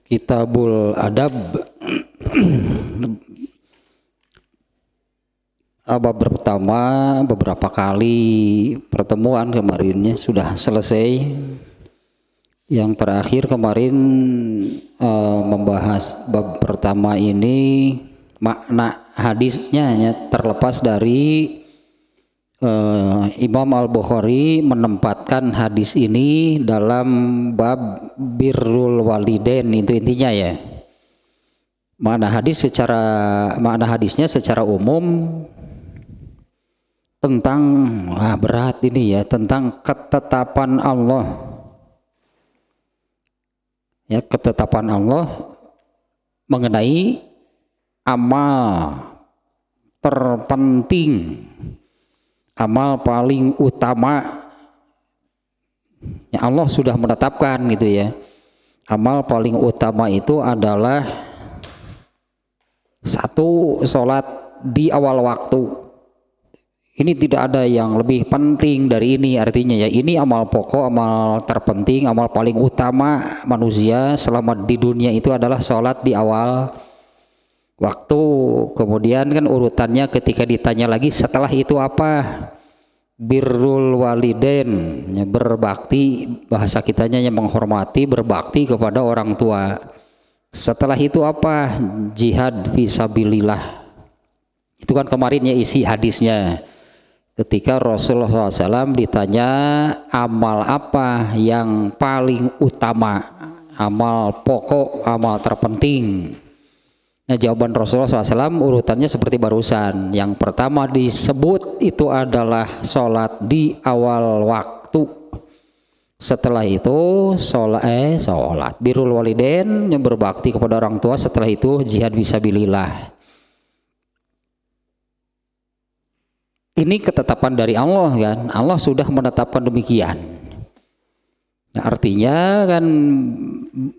Kitabul Adab bab pertama. Beberapa kali pertemuan kemarinnya sudah selesai. Yang terakhir kemarin membahas bab pertama ini, makna hadisnya hanya terlepas dari Imam Al-Bukhari menempatkan hadis ini dalam bab birrul walidain, itu intinya ya. Makna hadisnya secara umum tentang berat ini ya, tentang ketetapan Allah. Ya, ketetapan Allah mengenai amal terpenting, amal paling utama ya, Allah sudah menetapkan gitu ya. Amal paling utama itu adalah satu, sholat di awal waktu. Ini tidak ada yang lebih penting dari ini, artinya ya ini amal pokok, amal terpenting, amal paling utama manusia selama di dunia itu adalah sholat di awal waktu. Kemudian kan urutannya ketika ditanya lagi setelah itu apa? Birrul walidain, ya, berbakti, bahasa kitanya yang menghormati, berbakti kepada orang tua. Setelah itu apa? Jihad fisabilillah. Itu kan kemarin ya isi hadisnya. Ketika Rasulullah SAW ditanya amal apa yang paling utama, amal pokok, amal terpenting. Nah, jawaban Rasulullah SAW urutannya seperti barusan. Yang pertama disebut itu adalah sholat di awal waktu. Setelah itu sholat birrul walidain, yang berbakti kepada orang tua. Setelah itu jihad fisabilillah. Ini ketetapan dari Allah kan. Allah sudah menetapkan demikian. Nah, artinya kan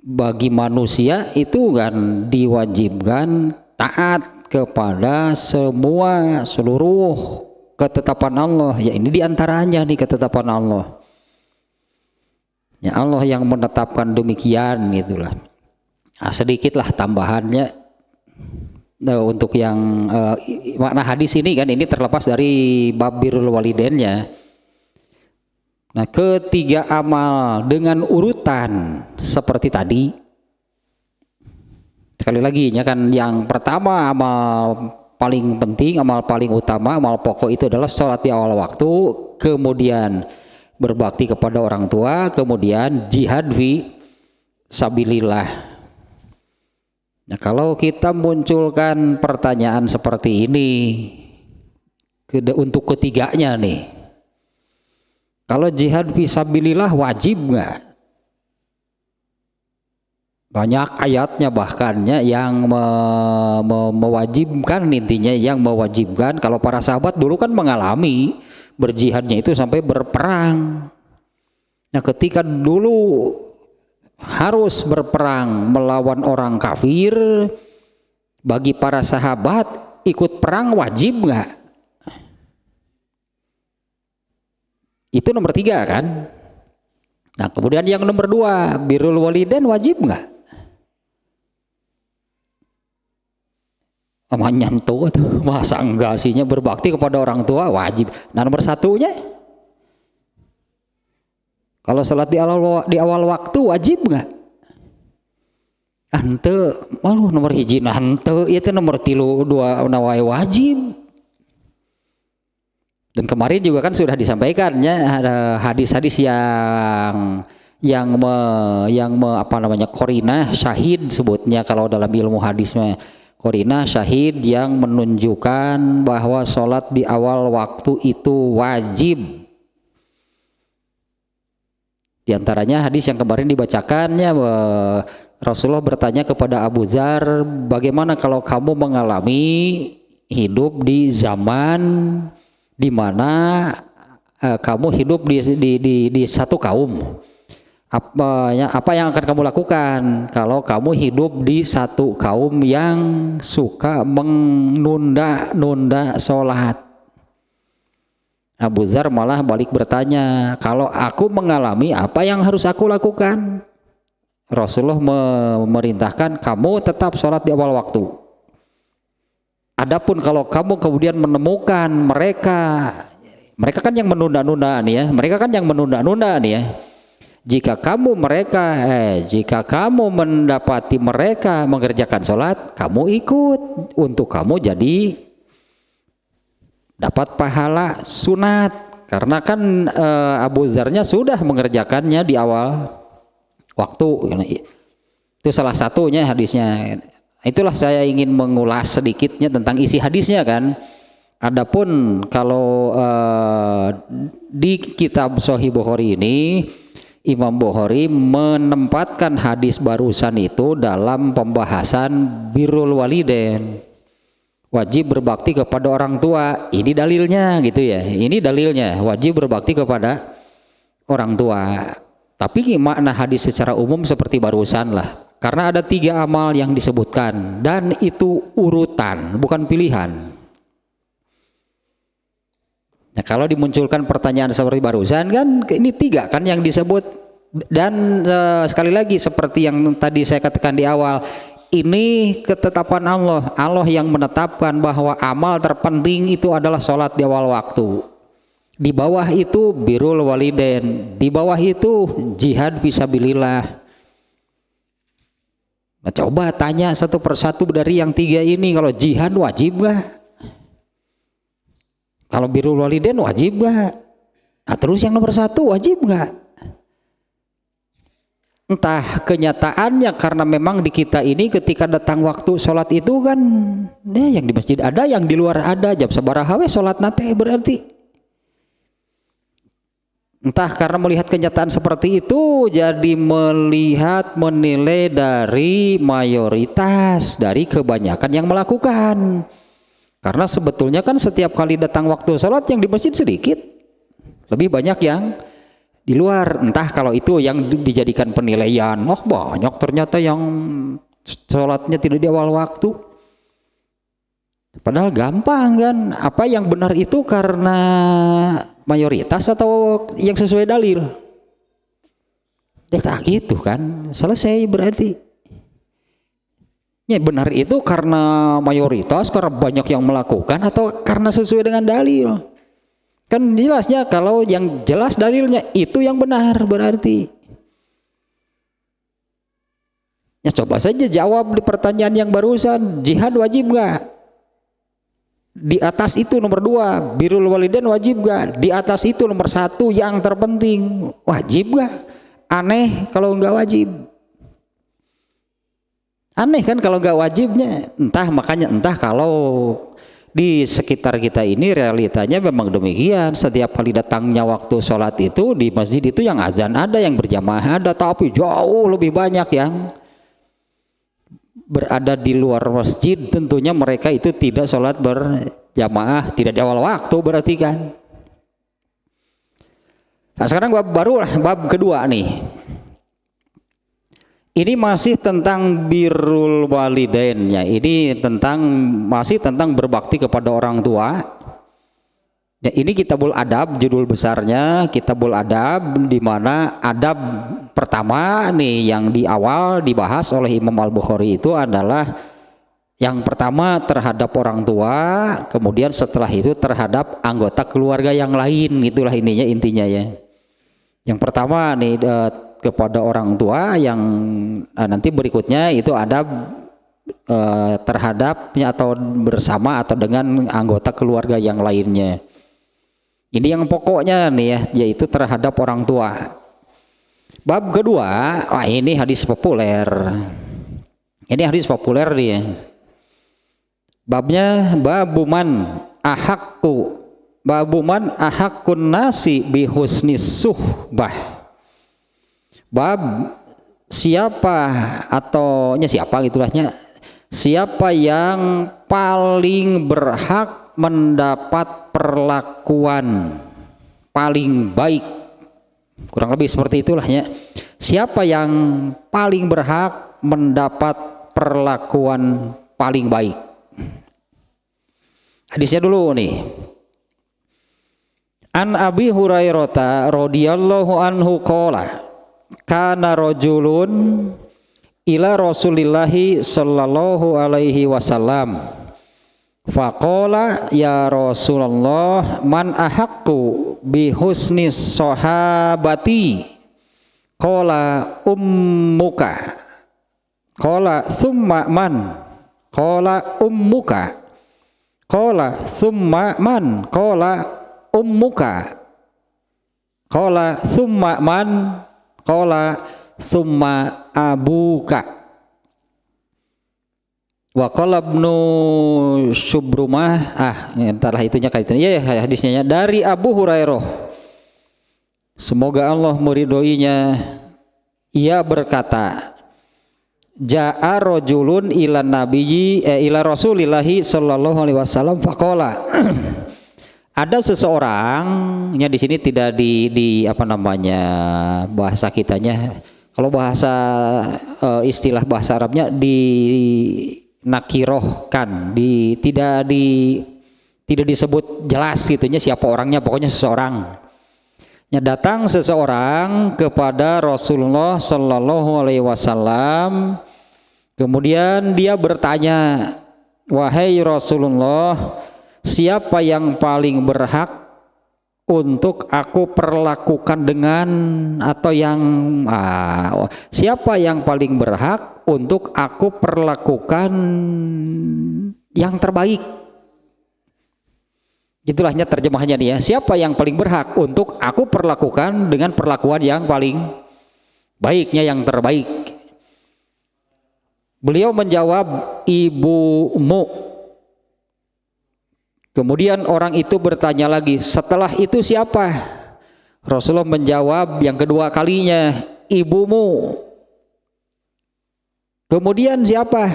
bagi manusia itu kan diwajibkan taat kepada seluruh ketetapan Allah. Ya ini diantaranya nih ketetapan Allah. Ya Allah yang menetapkan demikian gitulah. Nah, sedikitlah tambahannya. Nah, untuk yang makna hadis ini kan ini terlepas dari bab birrul walidainnya. Nah, ketiga amal dengan urutan seperti tadi. Sekali lagi ya kan, yang pertama amal paling penting, amal paling utama, amal pokok itu adalah sholat di awal waktu, kemudian berbakti kepada orang tua, kemudian jihad fi sabilillah. Nah, kalau kita munculkan pertanyaan seperti ini untuk ketiganya nih, kalau jihad fisabilillah wajib nggak? Banyak ayatnya bahkannya yang mewajibkan, intinya yang mewajibkan. Kalau para sahabat dulu kan mengalami berjihadnya itu sampai berperang. Nah, ketika dulu harus berperang melawan orang kafir, bagi para sahabat ikut perang wajib nggak? Itu nomor 3 kan. Nah, kemudian yang nomor 2, birrul walidain wajib nggak? Nyantu tuh, masa enggak sihnya, berbakti kepada orang tua wajib. Nah, nomor 1-nya, kalau sholat di awal waktu wajib nggak? Ante, nomor hiji ante, itu nomor 2 nawai wajib. Dan kemarin juga kan sudah disampaikannya ada hadis-hadis yang qarinah syahid sebutnya kalau dalam ilmu hadisnya. Qarinah syahid yang menunjukkan bahwa sholat di awal waktu itu wajib. Di antaranya hadis yang kemarin dibacakannya, Rasulullah bertanya kepada Abu Dzar, bagaimana kalau kamu mengalami hidup di zaman di mana kamu hidup di satu kaum, apa yang akan kamu lakukan kalau kamu hidup di satu kaum yang suka menunda sholat? Abu Dzar malah balik bertanya, kalau aku mengalami apa yang harus aku lakukan? Rasulullah memerintahkan kamu tetap sholat di awal waktu. Adapun kalau kamu kemudian menemukan mereka kan yang menunda-nunda nih ya, mereka kan yang menunda-nunda nih ya. Jika kamu mendapati mereka mengerjakan sholat, kamu ikut untuk kamu jadi dapat pahala sunat. Karena kan Abu Dzarnya sudah mengerjakannya di awal waktu. Itu salah satunya hadisnya. Itulah saya ingin mengulas sedikitnya tentang isi hadisnya kan. Adapun kalau di kitab Sahih Bukhari ini, Imam Bukhari menempatkan hadis barusan itu dalam pembahasan birrul walidain, wajib berbakti kepada orang tua. Ini dalilnya gitu ya, ini dalilnya wajib berbakti kepada orang tua. Tapi makna hadis secara umum seperti barusan lah, karena ada 3 amal yang disebutkan dan itu urutan bukan pilihan. Nah, kalau dimunculkan pertanyaan seperti barusan kan ini 3 kan yang disebut, dan sekali lagi seperti yang tadi saya katakan di awal, ini ketetapan Allah yang menetapkan bahwa amal terpenting itu adalah sholat di awal waktu. Di bawah itu birrul walidain, di bawah itu jihad fisabilillah. Nah, coba tanya satu persatu dari yang 3 ini, kalau jihad wajib gak? Kalau birrul walidain wajib gak? Nah, terus yang nomor 1 wajib gak? Entah kenyataannya karena memang di kita ini ketika datang waktu sholat itu kan yang di masjid ada, yang di luar ada, jam sabaraha we sholat nate berarti. Entah karena melihat kenyataan seperti itu jadi menilai dari mayoritas, dari kebanyakan yang melakukan. Karena sebetulnya kan setiap kali datang waktu sholat yang di masjid sedikit, lebih banyak yang di luar. Entah kalau itu yang dijadikan penilaian, oh banyak ternyata yang sholatnya tidak di awal waktu. Padahal gampang kan, apa yang benar itu karena mayoritas atau yang sesuai dalil? Tak gitu kan, selesai berarti. Ya benar itu karena mayoritas, karena banyak yang melakukan, atau karena sesuai dengan dalil? Kan jelasnya kalau yang jelas dalilnya itu yang benar berarti. Ya coba saja jawab di pertanyaan yang barusan, jihad wajib gak? Di atas itu nomor 2, birrul walidain wajib gak? Di atas itu nomor 1 yang terpenting, wajib gak? Aneh kalau nggak wajib. Aneh kan kalau nggak wajibnya. Entah kalau di sekitar kita ini realitanya memang demikian. Setiap kali datangnya waktu sholat itu di masjid itu yang azan ada, yang berjamaah ada, tapi jauh lebih banyak yang berada di luar masjid. Tentunya mereka itu tidak sholat berjamaah, tidak di awal waktu berarti kan. Nah sekarang bab kedua nih. Ini masih tentang birrul walidainnya. Ini masih tentang berbakti kepada orang tua. Ya, ini Kitabul Adab judul besarnya, Kitabul Adab, di mana adab pertama nih yang di awal dibahas oleh Imam Al-Bukhari itu adalah yang pertama terhadap orang tua, kemudian setelah itu terhadap anggota keluarga yang lain. Itulah intinya ya. Yang pertama nih kepada orang tua, yang nanti berikutnya itu adab terhadapnya atau bersama atau dengan anggota keluarga yang lainnya. Ini yang pokoknya nih ya, yaitu terhadap orang tua. Bab kedua, ini hadis populer. Ini hadis populer nih. Babnya babuman ahaqqun nasi bihusnis suhbah. Bab siapa yang paling berhak mendapat perlakuan paling baik, kurang lebih seperti itulah ya. Siapa yang paling berhak mendapat perlakuan paling baik? Hadisnya dulu nih. An Abi Hurairah radhiyallahu anhu qala, kana rajulun ila Rasulillahi sallallahu alaihi wasallam faqala ya Rasulullah man ahaqqu bi husni sahabati qala ummuka qala summa man qala ummuka qala summa man qala ummuka qala summa man qala summa abuka. Wa qala Ibnu Syubrumah entarlah itunya kaitannya ya hadisnya dari Abu Hurairah, semoga Allah meridhoinya, ia berkata ja'a rajulun ila nabiyyi ila Rasulillahi sallallahu alaihi wasallam faqala ada seseorangnya di sini tidak di apa namanya bahasa kitanya, kalau bahasa istilah bahasa Arabnya di nakirohkan, tidak disebut jelas gitunya siapa orangnya, pokoknya seseorang. Ya, datang seseorang kepada Rasulullah sallallahu alaihi wasallam, kemudian dia bertanya, wahai Rasulullah, siapa yang paling berhak untuk aku perlakukan dengan atau yang siapa yang paling berhak untuk aku perlakukan yang terbaik? Itulahnya terjemahannya nih ya, siapa yang paling berhak untuk aku perlakukan dengan perlakuan yang paling baiknya, yang terbaik? Beliau menjawab ibumu. Kemudian orang itu bertanya lagi, setelah itu siapa? Rasulullah menjawab yang kedua kalinya, ibumu. Kemudian siapa?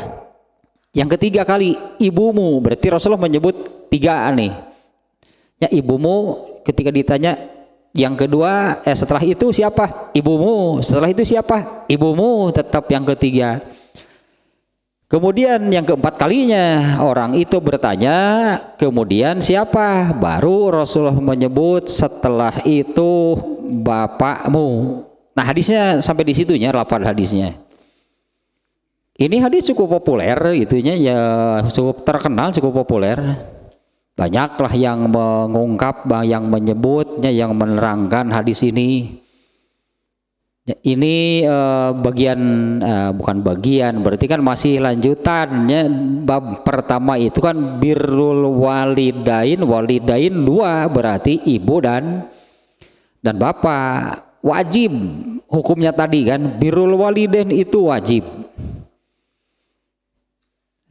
Yang ketiga kali, ibumu. Berarti Rasulullah menyebut tiga nih. Ya, ibumu ketika ditanya yang kedua, setelah itu siapa? Ibumu. Setelah itu siapa? Ibumu, tetap yang ketiga. Kemudian yang keempat kalinya orang itu bertanya, kemudian siapa? Baru Rasulullah menyebut setelah itu bapakmu. Nah, hadisnya sampai di situnya, lafaz hadisnya. Ini hadis cukup populer gitunya ya, cukup terkenal, cukup populer. Banyaklah yang mengungkap, yang menyebutnya, yang menerangkan hadis ini. Ini bagian bukan bagian, berarti kan masih lanjutannya. Bab pertama itu kan birrul walidain, walidain dua berarti ibu dan bapak. Wajib hukumnya tadi kan, birrul walidain itu wajib.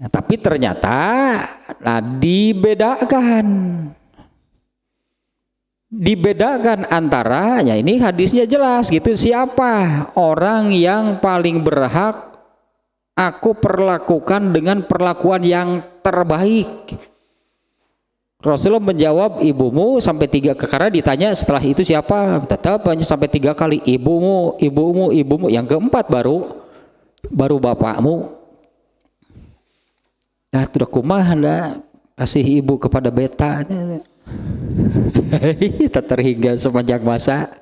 Nah, tapi ternyata dibedakan antara, ya ini hadisnya jelas gitu, siapa orang yang paling berhak aku perlakukan dengan perlakuan yang terbaik. Rasulullah menjawab ibumu sampai tiga, karena ditanya setelah itu siapa, tetap hanya sampai tiga kali, ibumu, ibumu, ibumu. Yang keempat baru bapakmu. Nah, sudah kumaha dah kasih ibu kepada beta. Tak terhingga sepanjang masa.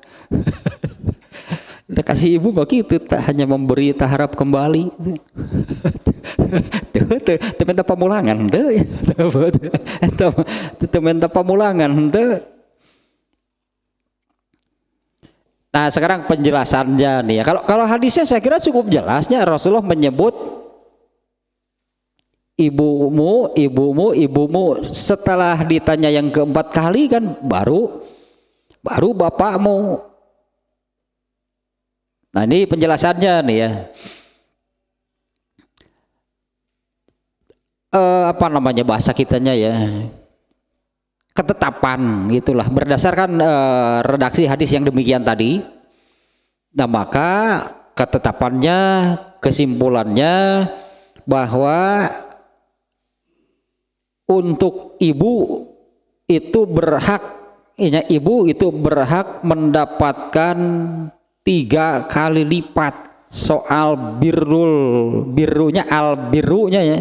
Kita kasih ibu begitu, tak hanya memberi, tak harap kembali. Tuh minta pemulangan, tuh minta pemulangan. Nah, sekarang penjelasannya nih ya. Kalau hadisnya saya kira cukup jelasnya. Rasulullah menyebut ibumu, ibumu, ibumu. Setelah ditanya yang keempat kali kan baru bapakmu. Nah, ini penjelasannya nih ya. Apa namanya bahasa kitanya ya? Ketetapan gitulah, berdasarkan redaksi hadis yang demikian tadi. Nah, maka ketetapannya, kesimpulannya bahwa untuk ibu itu berhak, ibu itu berhak mendapatkan 3 kali lipat soal birrunya ya.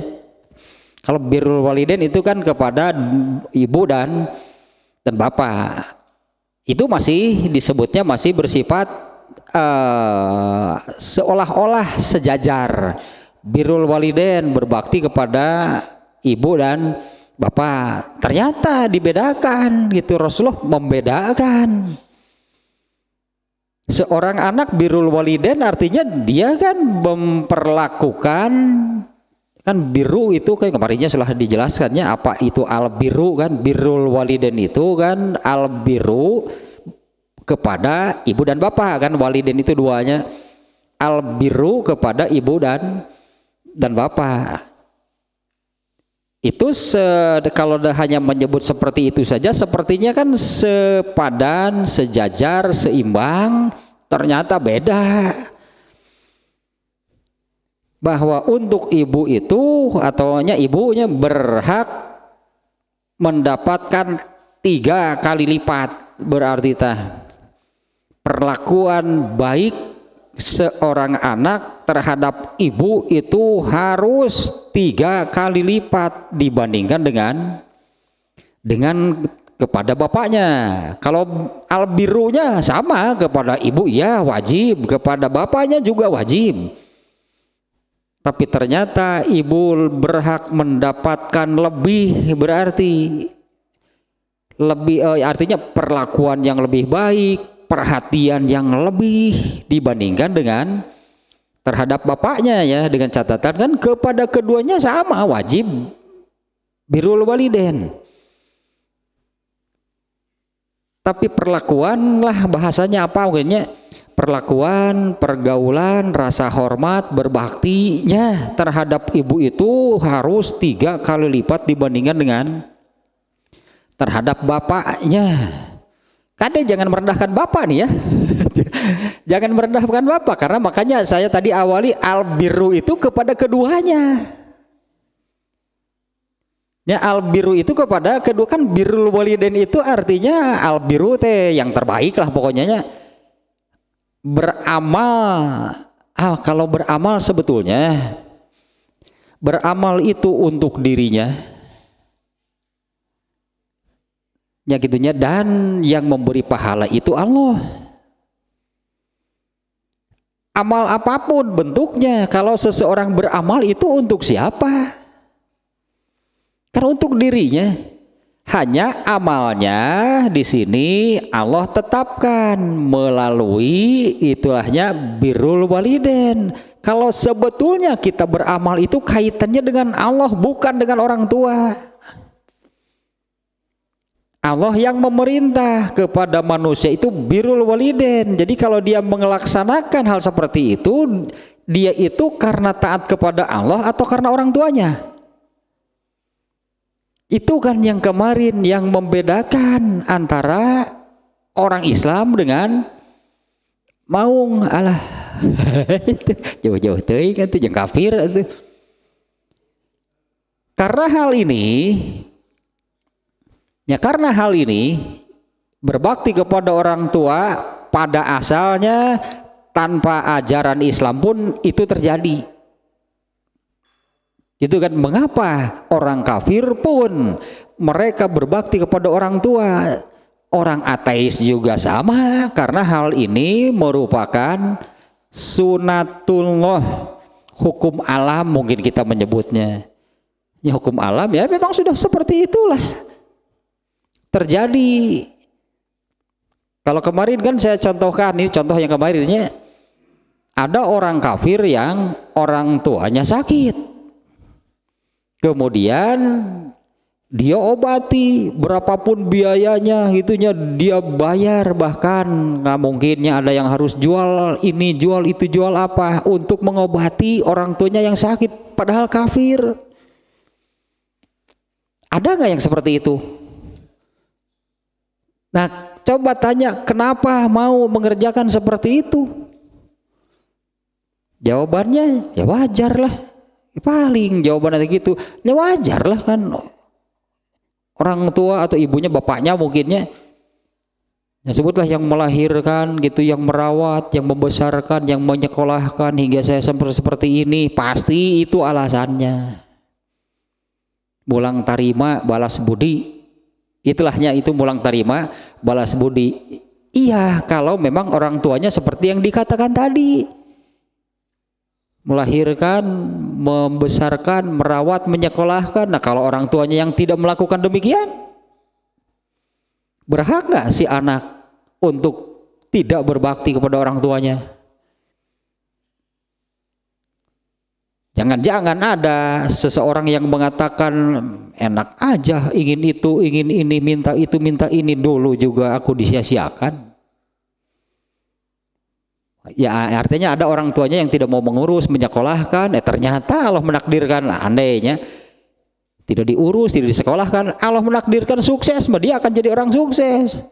Kalau birrul walidain itu kan kepada ibu dan bapak. Itu masih disebutnya masih bersifat seolah-olah sejajar. Birrul walidain, berbakti kepada ibu dan bapak, ternyata dibedakan gitu. Rasulullah membedakan. Seorang anak birrul walidain artinya dia kan memperlakukan, kan biru itu kan kemarinnya sudah dijelaskannya apa itu al biru kan. Birrul walidain itu kan al biru kepada ibu dan bapak kan, walidain itu duanya, al biru kepada ibu dan bapak. Itu kalau hanya menyebut seperti itu saja sepertinya kan sepadan, sejajar, seimbang, ternyata beda. Bahwa untuk ibu itu ataunya ibunya berhak mendapatkan 3 kali lipat, berarti perlakuan baik seorang anak terhadap ibu itu harus 3 kali lipat dibandingkan dengan kepada bapaknya. Kalau albirunya sama kepada ibu ya wajib, kepada bapaknya juga wajib. Tapi ternyata ibu berhak mendapatkan lebih, berarti lebih artinya perlakuan yang lebih baik, perhatian yang lebih dibandingkan dengan terhadap bapaknya ya, dengan catatan kan kepada keduanya sama wajib birrul walidain. Tapi perlakuan lah bahasanya apa mungkinnya, perlakuan, pergaulan, rasa hormat, berbaktinya terhadap ibu itu harus 3 kali lipat dibandingkan dengan terhadap bapaknya. Kadang jangan merendahkan bapak nih ya. Jangan merendahkan bapak, karena makanya saya tadi awali al-birru itu kepada keduanya. Ya, al-birru itu kepada kedua, kan birrul walidain itu artinya al-birru teh yang terbaik lah pokoknya. Beramal. Kalau beramal sebetulnya beramal itu untuk dirinya. Ya gitunya, dan yang memberi pahala itu Allah. Amal apapun bentuknya, kalau seseorang beramal itu untuk siapa? Karena untuk dirinya. Hanya amalnya di sini Allah tetapkan melalui itulahnya birrul walidain. Kalau sebetulnya kita beramal itu kaitannya dengan Allah, bukan dengan orang tua. Allah yang memerintah kepada manusia itu birrul walidain. Jadi kalau dia melaksanakan hal seperti itu, dia itu karena taat kepada Allah atau karena orang tuanya? Itu kan yang kemarin yang membedakan antara orang Islam dengan maung alah jauh-jauh teuing kan itu jeung kafir itu. Karena hal ini berbakti kepada orang tua pada asalnya tanpa ajaran Islam pun itu terjadi. Itu kan mengapa orang kafir pun mereka berbakti kepada orang tua. Orang ateis juga sama, karena hal ini merupakan sunatullah, hukum alam mungkin kita menyebutnya. Ya, hukum alam ya memang sudah seperti itulah terjadi. Kalau kemarin kan saya contohkan, ini contoh yang kemarinnya, ada orang kafir yang orang tuanya sakit. Kemudian dia obati berapapun biayanya gitunya dia bayar, bahkan nggak mungkinnya ada yang harus jual ini jual itu jual apa untuk mengobati orang tuanya yang sakit padahal kafir. Ada nggak yang seperti itu? Nah coba tanya kenapa mau mengerjakan seperti itu? Jawabannya ya wajar lah. Paling jawabannya gitu, ya wajar lah kan, orang tua atau ibunya, bapaknya mungkinnya, ya sebutlah yang melahirkan gitu, yang merawat, yang membesarkan, yang menyekolahkan hingga saya sampai seperti ini, pasti itu alasannya. Mulang tarima balas budi, itulahnya itu mulang tarima balas budi. Iya, kalau memang orang tuanya seperti yang dikatakan tadi, melahirkan, membesarkan, merawat, menyekolahkan. Nah, kalau orang tuanya yang tidak melakukan demikian, berhak nggak si anak untuk tidak berbakti kepada orang tuanya? Jangan-jangan ada seseorang yang mengatakan enak aja, ingin itu, ingin ini, minta itu, minta ini, dulu juga aku disia-siakan. Ya artinya ada orang tuanya yang tidak mau mengurus, menyekolahkan, ternyata Allah menakdirkan, andainya tidak diurus, tidak disekolahkan, Allah menakdirkan sukses, dia akan jadi orang sukses.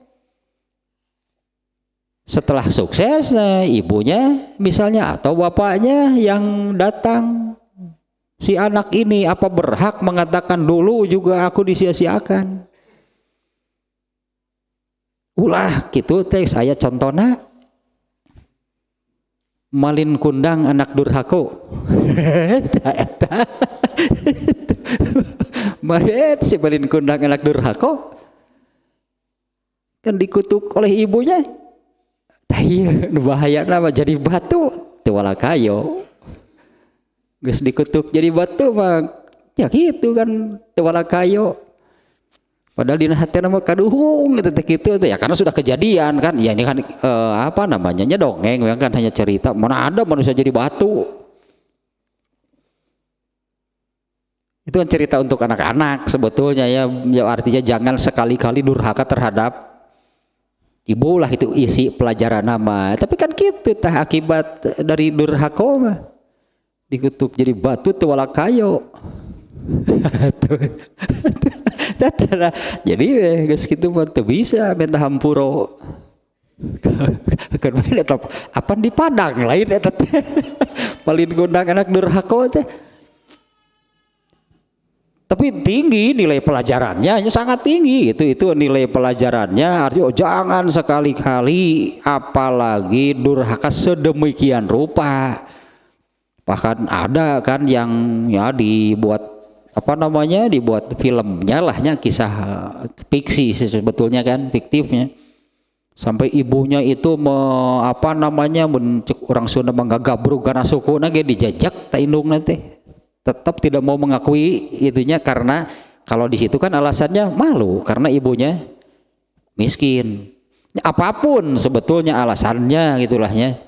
Setelah sukses, ibunya misalnya atau bapaknya yang datang, si anak ini apa berhak mengatakan dulu juga aku disia-siakan? Ulah gitu teh saya contohnya malin kundang anak durhako. Maret si malin kundang anak durhako kan dikutuk oleh ibunya. Iya, bahaya nama jadi batu tewala kayo. Geus dikutuk jadi batu mah ya gitu kan tewala kayo. Padahal dina hatena mah kaduhung gitu ya karena sudah kejadian kan. Ya ini kan apa namanya dongeng kan hanya cerita. Mana ada manusia jadi batu. Itu kan cerita untuk anak-anak sebetulnya ya artinya jangan sekali-kali durhaka terhadap ibu lah, itu isi pelajaran nama. Tapi kan gitu tah akibat dari durhaka mah dikutuk jadi batu teu wala kayo. Jadi geus kitu mah teu bisa minta hampuro. Kan tetap apa di Padang lain eta teh. Palin gondang anak durhaka teh. Tapi tinggi nilai pelajarannya, sangat tinggi itu nilai pelajarannya. Artinya jangan sekali-kali apalagi durhaka sedemikian rupa. Bahkan ada kan yang ya dibuat apa namanya dibuat filmnya lahnya, kisah fiksi sebetulnya kan, fiktifnya. Sampai ibunya itu apa namanya orang Sunda menggagabrug kana sukuna ge dijajak ta indungna teh. Tetap tidak mau mengakui itunya karena kalau di situ kan alasannya malu karena ibunya miskin. Apapun sebetulnya alasannya gitulahnya.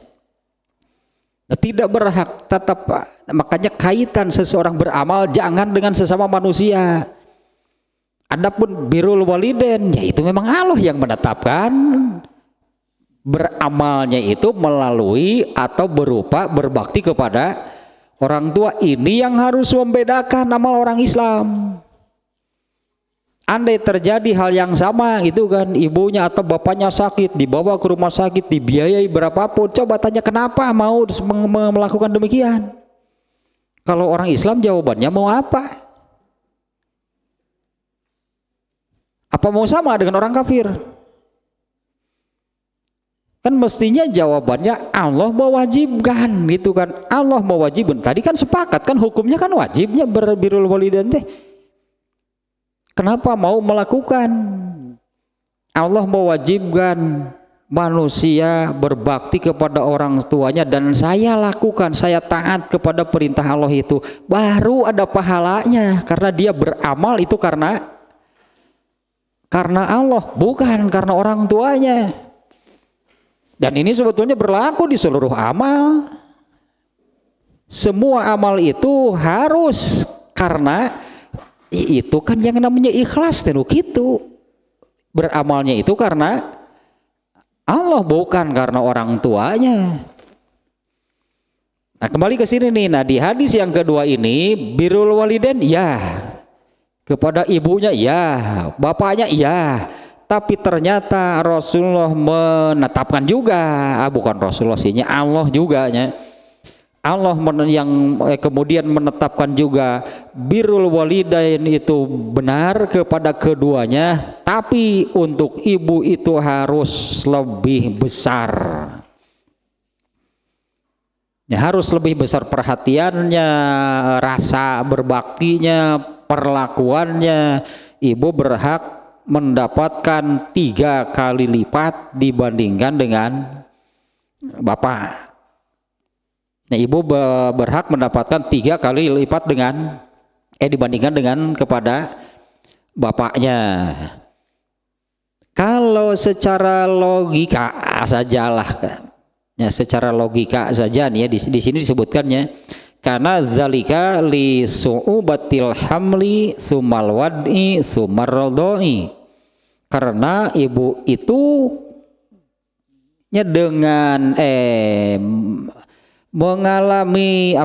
Nah, tidak berhak tetap, makanya kaitan seseorang beramal jangan dengan sesama manusia. Adapun birrul walidain ya itu memang Allah yang menetapkan beramalnya itu melalui atau berupa berbakti kepada orang tua. Ini yang harus membedakan amal orang Islam. Andai terjadi hal yang sama gitu kan, ibunya atau bapaknya sakit, dibawa ke rumah sakit, dibiayai berapapun, coba tanya kenapa mau melakukan demikian. Kalau orang Islam jawabannya mau apa? Apa mau sama dengan orang kafir? Kan mestinya jawabannya Allah mewajibkan gitu kan. Allah mewajibkan. Tadi kan sepakat kan hukumnya kan wajibnya birrul walidain teh. Kenapa mau melakukan? Allah mewajibkan manusia berbakti kepada orang tuanya dan saya lakukan, saya taat kepada perintah Allah itu. Baru ada pahalanya karena dia beramal itu karena Allah, bukan karena orang tuanya. Dan ini sebetulnya berlaku di seluruh amal. Semua amal itu harus karena itu kan yang namanya ikhlas dan gitu. Beramalnya itu karena Allah, bukan karena orang tuanya. Nah, kembali ke sini nih. Nah, di hadis yang kedua ini birrul walidain ya. Kepada ibunya ya, bapaknya ya. Tapi ternyata Rasulullah menetapkan juga, bukan Rasulullah sihnya, Allah juga nya. Allah yang kemudian menetapkan juga birrul walidain itu benar kepada keduanya, tapi untuk ibu itu harus lebih besar. Ya, harus lebih besar perhatiannya, rasa berbaktinya, perlakuannya. Ibu berhak mendapatkan 3 kali lipat dibandingkan dengan bapak. Nah, ibu berhak mendapatkan 3 kali lipat dibandingkan dengan kepada bapaknya. Kalau secara logika sajalah, ya secara logika saja nih ya di sini disebutkannya karena zalika li su'ubatil hamli sumal wad'i sumar radai. Karena ibu itu dengan mengalami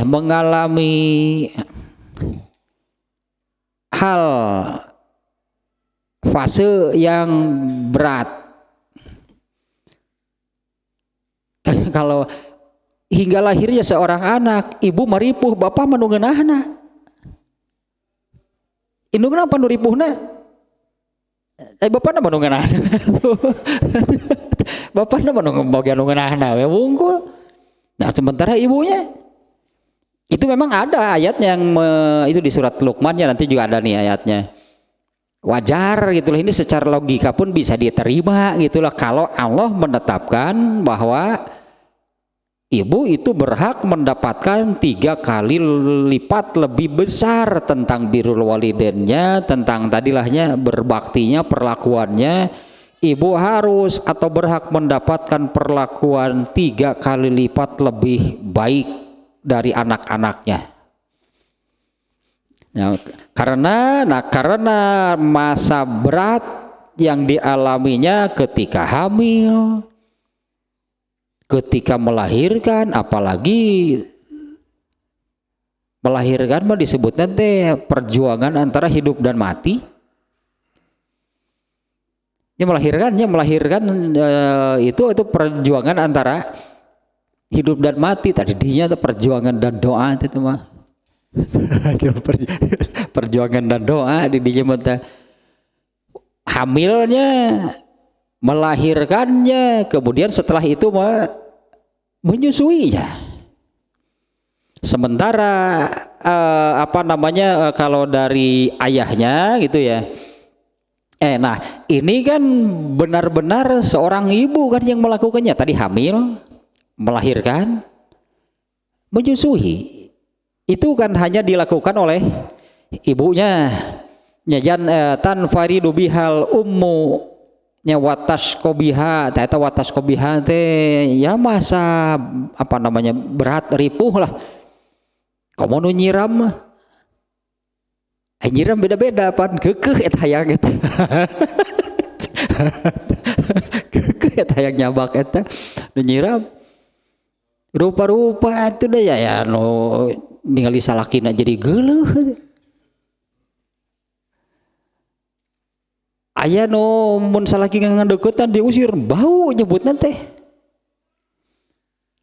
mengalami hal fase yang berat. Kalau hingga lahirnya seorang anak, ibu maripuh, bapak menungeunahna. Indungna apa nu ripuhna? Bapak nama nungeunahna. Bapak nama nungeunahna we wungkul. Nah, sementara ibunya itu memang ada ayatnya yang itu di surat Luqman ya, nanti juga ada nih ayatnya. Wajar gitulah, ini secara logika pun bisa diterima gitulah kalau Allah menetapkan bahwa ibu itu berhak mendapatkan 3 kali lipat lebih besar tentang birrul walidainnya, tentang tadilahnya berbaktinya, perlakuannya. Ibu harus atau berhak mendapatkan perlakuan 3 kali lipat lebih baik dari anak-anaknya. Nah, karena masa berat yang dialaminya ketika hamil, ketika melahirkan, apalagi melahirkan mah disebutnya teh perjuangan antara hidup dan mati. Melahirkan itu perjuangan antara hidup dan mati. Tadi dia perjuangan dan doa itu mah. Perjuangan dan doa di dia mah hamilnya, melahirkannya, kemudian setelah itu mah menyusuinya. Sementara kalau dari ayahnya gitu ya. Nah ini kan benar-benar seorang ibu kan yang melakukannya. Tadi hamil, melahirkan, menyusui. Itu kan hanya dilakukan oleh ibunya. Nyajan tanfaridu bihal ummu nya watas kobiha, eta watas kobiha teh ya masa berat ripuh lah. Komo nu nyiram mah. Nyiram beda-beda pan keukeuh eta hayang eta. Keukeuh eta hayang nyabak eta nu nyiram. Rupa-rupa atuh deh ya nu ningali salakina jadi geuleuh. Aya nu mun salaki ngadeuketan diusir bau nyebutna teh.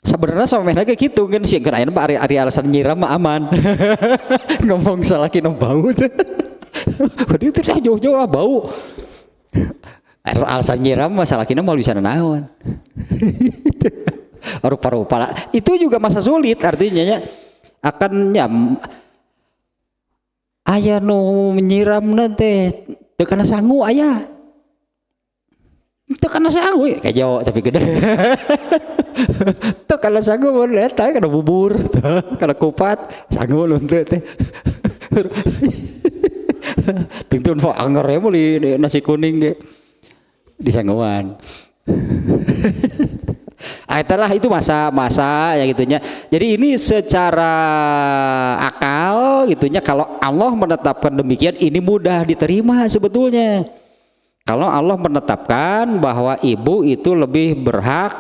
Sebenarnya sampeyan ge kitu kan sieun aya mah ari alasan nyiram mah aman. Ngomong salaki nu bau teh. Kudu teh jauh-jauh bau. Alasan nyiram mah salakina mah bisa naon. Rupa-rupa itu juga masa sulit artinya ya. Akan aya nu menyiramna teh teu kana sangu aya. Teu kana sangu kayak Jawa tapi gede. Teu kana sangu mun eta kana bubur, kana kupat, sangu nuntut teh. Tungtun fo anger ya meuli nasi kuning ge di sanguan. Itulah itu masa-masa ya gitunya. Jadi ini secara akal gitunya kalau Allah menetapkan demikian ini mudah diterima sebetulnya. Kalau Allah menetapkan bahwa ibu itu lebih berhak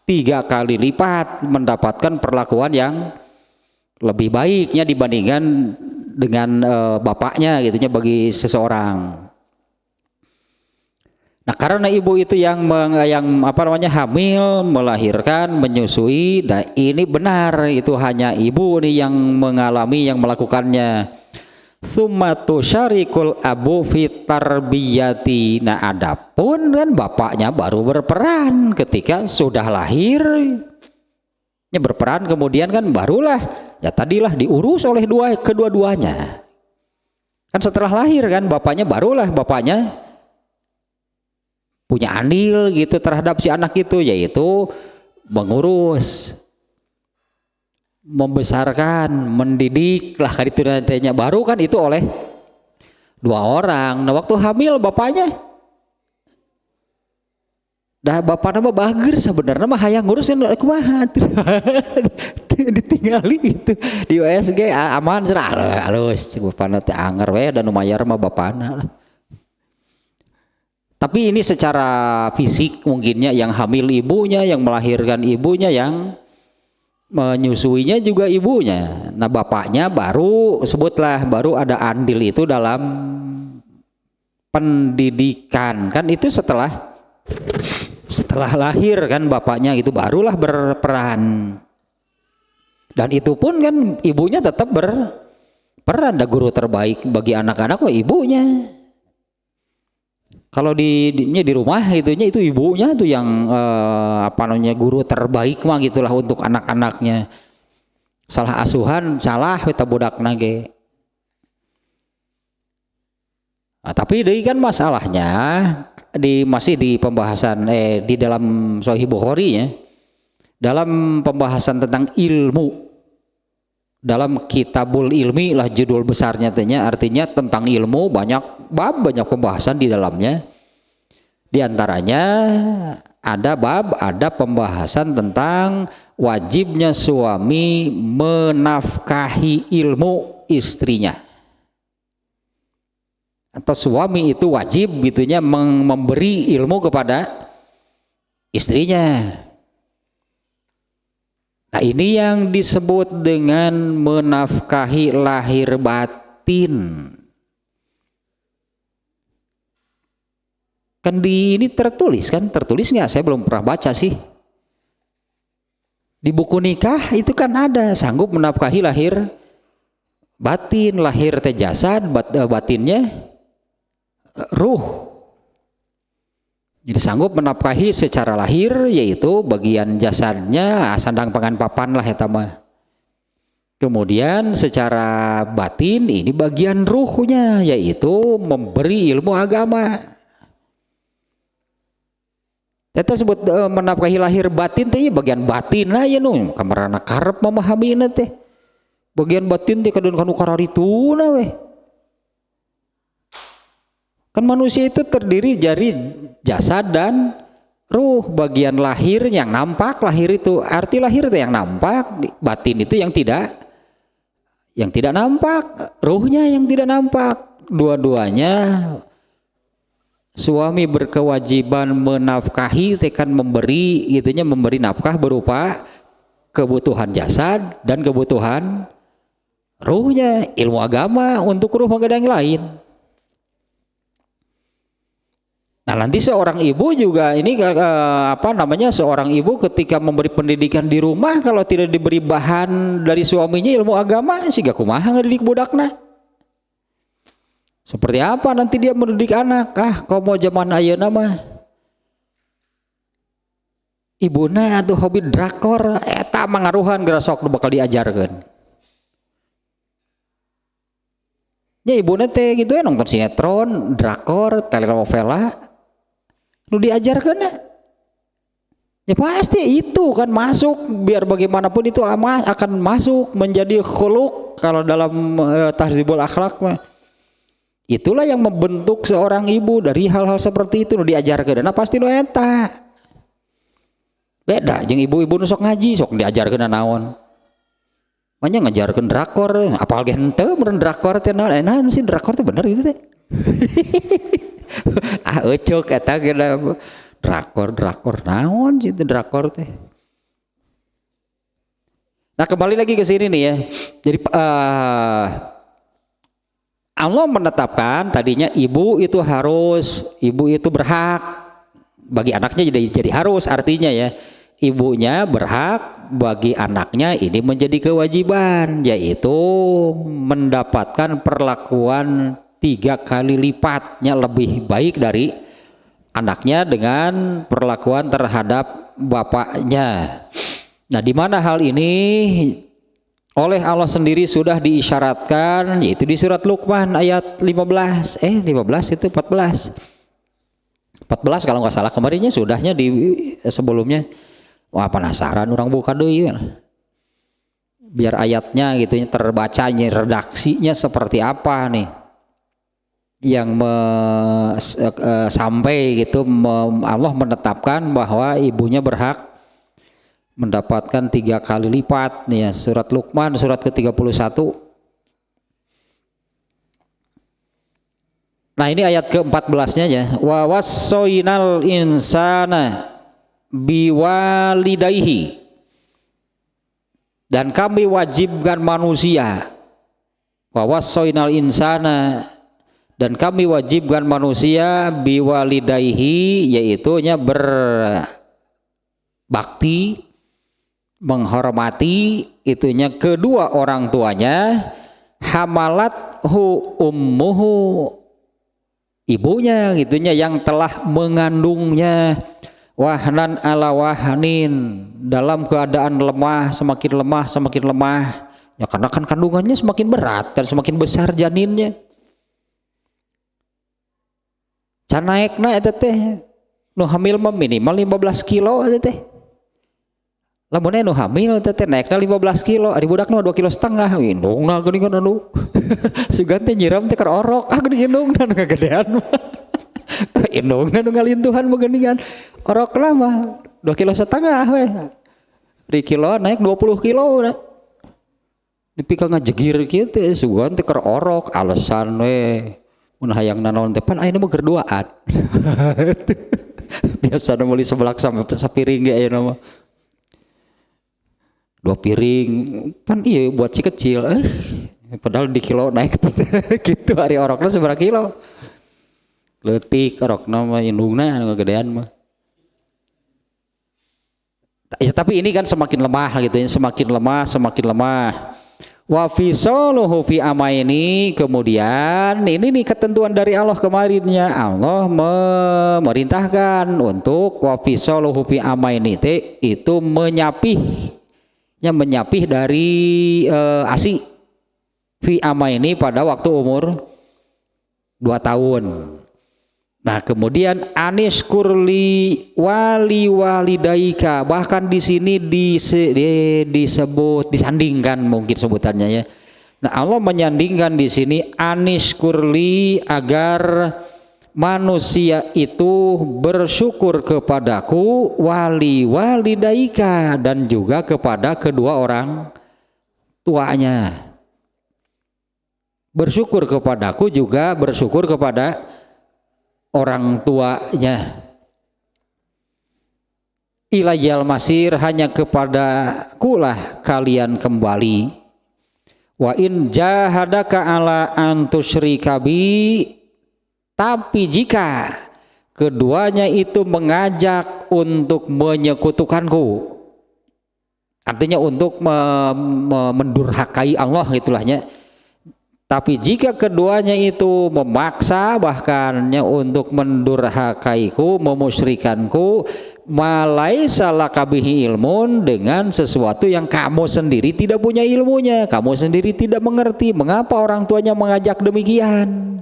3 kali lipat mendapatkan perlakuan yang lebih baiknya dibandingkan dengan bapaknya gitunya bagi seseorang. Nah karena ibu itu yang hamil, melahirkan, menyusui, dan ini benar itu hanya ibu nih yang mengalami, yang melakukannya. Summatu syarikul abu fit tarbiyati. Nah adapun kan bapaknya baru berperan ketika sudah lahir. Ya berperan kemudian kan barulah ya tadilah diurus oleh kedua-duanya. Kan setelah lahir kan bapaknya barulah bapaknya punya andil gitu terhadap si anak itu, yaitu mengurus, membesarkan, mendidik lah kan itu nantinya. Baru kan itu oleh dua orang. Nah waktu hamil bapaknya dah bapak nama bager sebenarnya mah hayang ngurusin kumaha ditinggali gitu di USG aman cenah halus cik bapana teh anger we dan mayar mah bapana. Tapi ini secara fisik mungkinnya yang hamil ibunya, yang melahirkan ibunya, yang menyusuinya juga ibunya. Nah bapaknya baru sebutlah baru ada andil itu dalam pendidikan kan itu setelah lahir kan bapaknya itu barulah berperan. Dan itu pun kan ibunya tetap berperan. Ada guru terbaik bagi anak-anak wah ibunya. Kalau di rumah itunya itu ibunya tuh yang apa namanya guru terbaik mah gitulah untuk anak-anaknya. Salah asuhan salah kita budak nage. Nah, tapi ini kan masalahnya masih di pembahasan di dalam Sahih Bukhari ya, dalam pembahasan tentang ilmu, dalam Kitabul Ilmi lah judul besarnya tanya, artinya tentang ilmu banyak banyak pembahasan di dalamnya. Di antaranya ada pembahasan tentang wajibnya suami menafkahi ilmu istrinya. Atau suami itu wajib gitunya memberi ilmu kepada istrinya. Nah ini yang disebut dengan menafkahi lahir batin. Kan ini tertulis nggak? Saya belum pernah baca sih. Di buku nikah itu kan ada sanggup menafkahi lahir batin, lahir teh jasad, batinnya ruh. Jadi sanggup menafkahi secara lahir yaitu bagian jasadnya sandang pangan papan lah eta mah. Kemudian secara batin ini bagian ruhnya yaitu memberi ilmu agama. Eta sebut menafkahi lahir batin teh bagian batin lah ya nu kamarana karep memahami teh. Bagian batin teh kadon kanu kararituna we. Kan manusia itu terdiri dari jasad dan ruh. Bagian lahir yang nampak, lahir itu arti lahir itu yang nampak, batin itu yang tidak nampak, ruhnya yang tidak nampak. Dua-duanya suami berkewajiban menafkahi, tekan memberi gitunya, memberi nafkah berupa kebutuhan jasad dan kebutuhan ruhnya, ilmu agama untuk ruh menggada yang lain. Nah nanti seorang ibu juga ini seorang ibu ketika memberi pendidikan di rumah kalau tidak diberi bahan dari suaminya ilmu agama sih gak kumaha ngedidik budakna. Seperti apa nanti dia mendidik anak? Kau mau zaman ayeuna mah ibuna atuh hobi drakor eta mangaruhan geura sok bakal diajarkeun. Ya ibuna teh gitu ya nonton sinetron, drakor, telenovela nu diajarkan ya pasti itu kan masuk biar bagaimanapun itu akan masuk menjadi khuluq kalau dalam tahdzibul akhlak mah. Itulah yang membentuk seorang ibu dari hal-hal seperti itu nu diajarkan. Nah pasti nu eta beda jeung ibu-ibu nu sok ngaji sok diajarkeun naon. Manya ngajarkeun drakor apal ge henteu meureun drakor teh naon sih drakor teh bener gitu teh. Ucuk eta geuna drakor naon sih itu drakor teh. Nah kembali lagi ke sini nih ya. Jadi Allah menetapkan tadinya ibu itu berhak bagi anaknya jadi harus, artinya ya ibunya berhak bagi anaknya ini menjadi kewajiban yaitu mendapatkan perlakuan 3 kali lipatnya lebih baik dari anaknya dengan perlakuan terhadap bapaknya. Nah di mana hal ini oleh Allah sendiri sudah diisyaratkan, yaitu di surat Luqman ayat 15 itu 14 kalau nggak salah, kemarinnya sudahnya di sebelumnya. Wah, penasaran orang buka deui biar ayatnya gitu terbacanya, redaksinya seperti apa nih yang sampai gitu Allah menetapkan bahwa ibunya berhak mendapatkan 3 kali lipat nih ya. Surat Luqman surat ke-31. Nah, ini ayat ke-14-nya ya. Wa wassoinal insana biwalidayhi, dan kami wajibkan manusia. Wa wassoinal insana, dan kami wajibkan manusia biwalidayhi, yaitu nya berbakti, menghormati itunya kedua orang tuanya. Hamalathu ummuhu, ibunya gitunya yang telah mengandungnya, wahnan ala wahnin, dalam keadaan lemah semakin lemah ya, karena kan kandungannya semakin berat dan semakin besar janinnya. Can naikna eta teh nu hamil minimal 15 kilo eta teh. Lamun nu hamil teh naikna 15 kilo, ari budakna 2,5 kilo, indungna geuningan anu sugan teh nyiram teh keur orok, geuning indungna nu ngagedean mah. Indungna nu ngalintuhan mah geuningan, orokna mah 2,5 kilo we. Di kilo naik 20 kilo udah. Dipika ngajegir kieu teh sugan teh keur orok, alasan we mun hayang nanaon teh pan ayeuna mah keur duaan. Biasa nu meuli sebelak sampai sapiring ge ayeuna mah. 2 piring pan iya buat si kecil, padahal di kilo naik gitu. Hari orokna seberapa kilo, leutik orokna mah indungna anu gedean mah ya. Tapi ini kan semakin lemah gitu ya, semakin lemah. Wa fisaluhu fi amaini, kemudian ini nih ketentuan dari Allah kemarinnya. Allah memerintahkan untuk wa fisaluhu fi amaini itu menyapih dari ASI fi amaini pada waktu umur 2 tahun. Nah, kemudian anis kurli wali walidaika, bahkan di sini disebut disandingkan mungkin sebutannya ya. Nah, Allah menyandingkan di sini anis kurli, agar manusia itu bersyukur kepadaku, wali walidaika, dan juga kepada kedua orang tuanya. Bersyukur kepadaku juga bersyukur kepada orang tuanya. Ilayal masir, hanya kepadaku lah kalian kembali. Wa in jahadaka ala antusyrika bi, tapi jika keduanya itu mengajak untuk menyekutukanku, artinya untuk mendurhakai Allah gitulahnya. Tapi jika keduanya itu memaksa bahkannya untuk mendurhakaiku, memusyrikanku, malaisa laka bihi ilmun, dengan sesuatu yang kamu sendiri tidak punya ilmunya, kamu sendiri tidak mengerti mengapa orang tuanya mengajak demikian.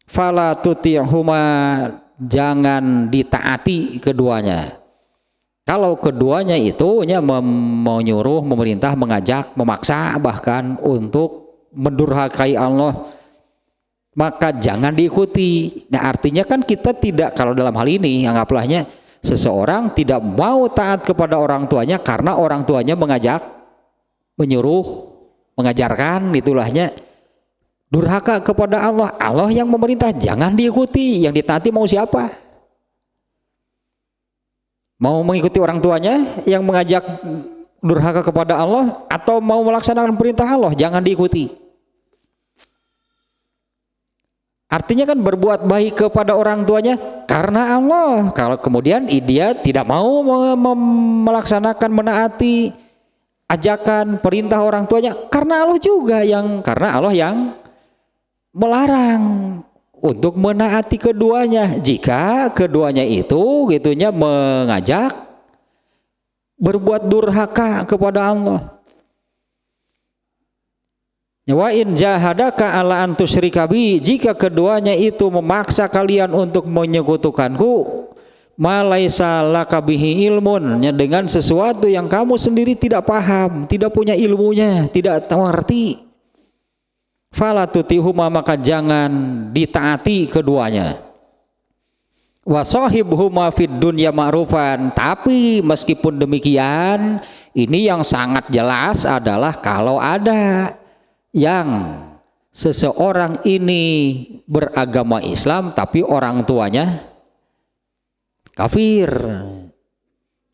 Fala tuti'huma, jangan ditaati keduanya. Kalau keduanya itu menyuruh, memerintah, mengajak, memaksa bahkan untuk mendurhakai Allah, maka jangan diikuti. Nah, artinya kan kita tidak, kalau dalam hal ini anggaplah seseorang tidak mau taat kepada orang tuanya karena orang tuanya mengajak, menyuruh, mengajarkan, itulahnya durhaka kepada Allah. Allah yang memerintah, jangan diikuti. Yang ditaati mau siapa? Mau mengikuti orang tuanya yang mengajak durhaka kepada Allah, atau mau melaksanakan perintah Allah? Jangan diikuti. Artinya kan berbuat baik kepada orang tuanya karena Allah. Kalau kemudian dia tidak mau melaksanakan, menaati ajakan perintah orang tuanya, karena Allah juga karena Allah yang melarang untuk menaati keduanya. Jika keduanya itu gitunya mengajak berbuat durhaka kepada Allah. Wa in jahadaka ala an tusyrika bi, jika keduanya itu memaksa kalian untuk menyekutukanku, ma laisa laka bihi ilmun, dengan sesuatu yang kamu sendiri tidak paham, tidak punya ilmunya, tidak mengerti. Fala tutihuma, maka jangan ditaati keduanya. Wa sahibhuma fid dunya ma'rufan, tapi meskipun demikian, ini yang sangat jelas adalah kalau ada yang seseorang ini beragama Islam tapi orang tuanya kafir.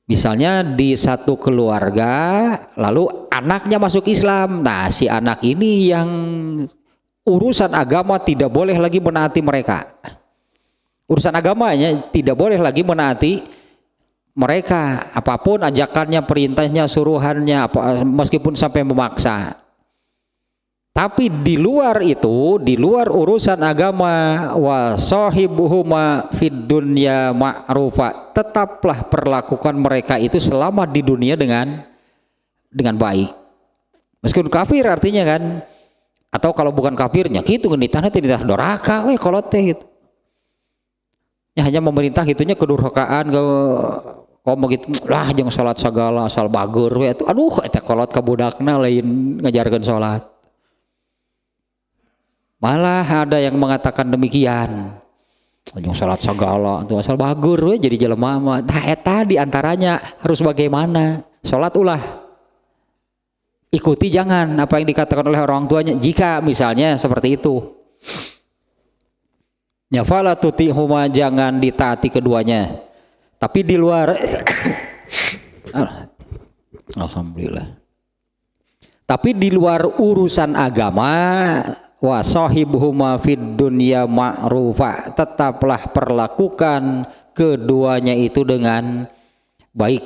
Misalnya di satu keluarga lalu anaknya masuk Islam, nah si anak ini yang urusan agama tidak boleh lagi menaati mereka, urusan agamanya tidak boleh lagi menaati mereka, apapun ajakannya, perintahnya, suruhannya, meskipun sampai memaksa. Tapi di luar itu, di luar urusan agama, wa sahibuhuma fid dunya ma'rufa, tetaplah perlakukan mereka itu selama di dunia dengan baik. Meskipun kafir artinya kan, atau kalau bukan kafirnya gitu ngenitana tidak doraka we kolot teh gitu. Ya hanya memerintah gitunya kedurhakaan ke komo gitu lah jeung salat sagala asal bagur we atuh. Aduh eta kolot ka budakna lain ngajarkeun salat. Malah ada yang mengatakan demikian, yang salat segala itu asal bagur we jadi jelema mah. Tah eta diantaranya harus bagaimana? Salat ulah, ikuti jangan apa yang dikatakan oleh orang tuanya. Jika misalnya seperti itu, ya fala tutihuma, jangan ditaati keduanya. Tapi di luar alhamdulillah. Tapi di luar urusan agama, wa sahibuhuma fid dunya ma'rufa, tetaplah perlakukan keduanya itu dengan baik.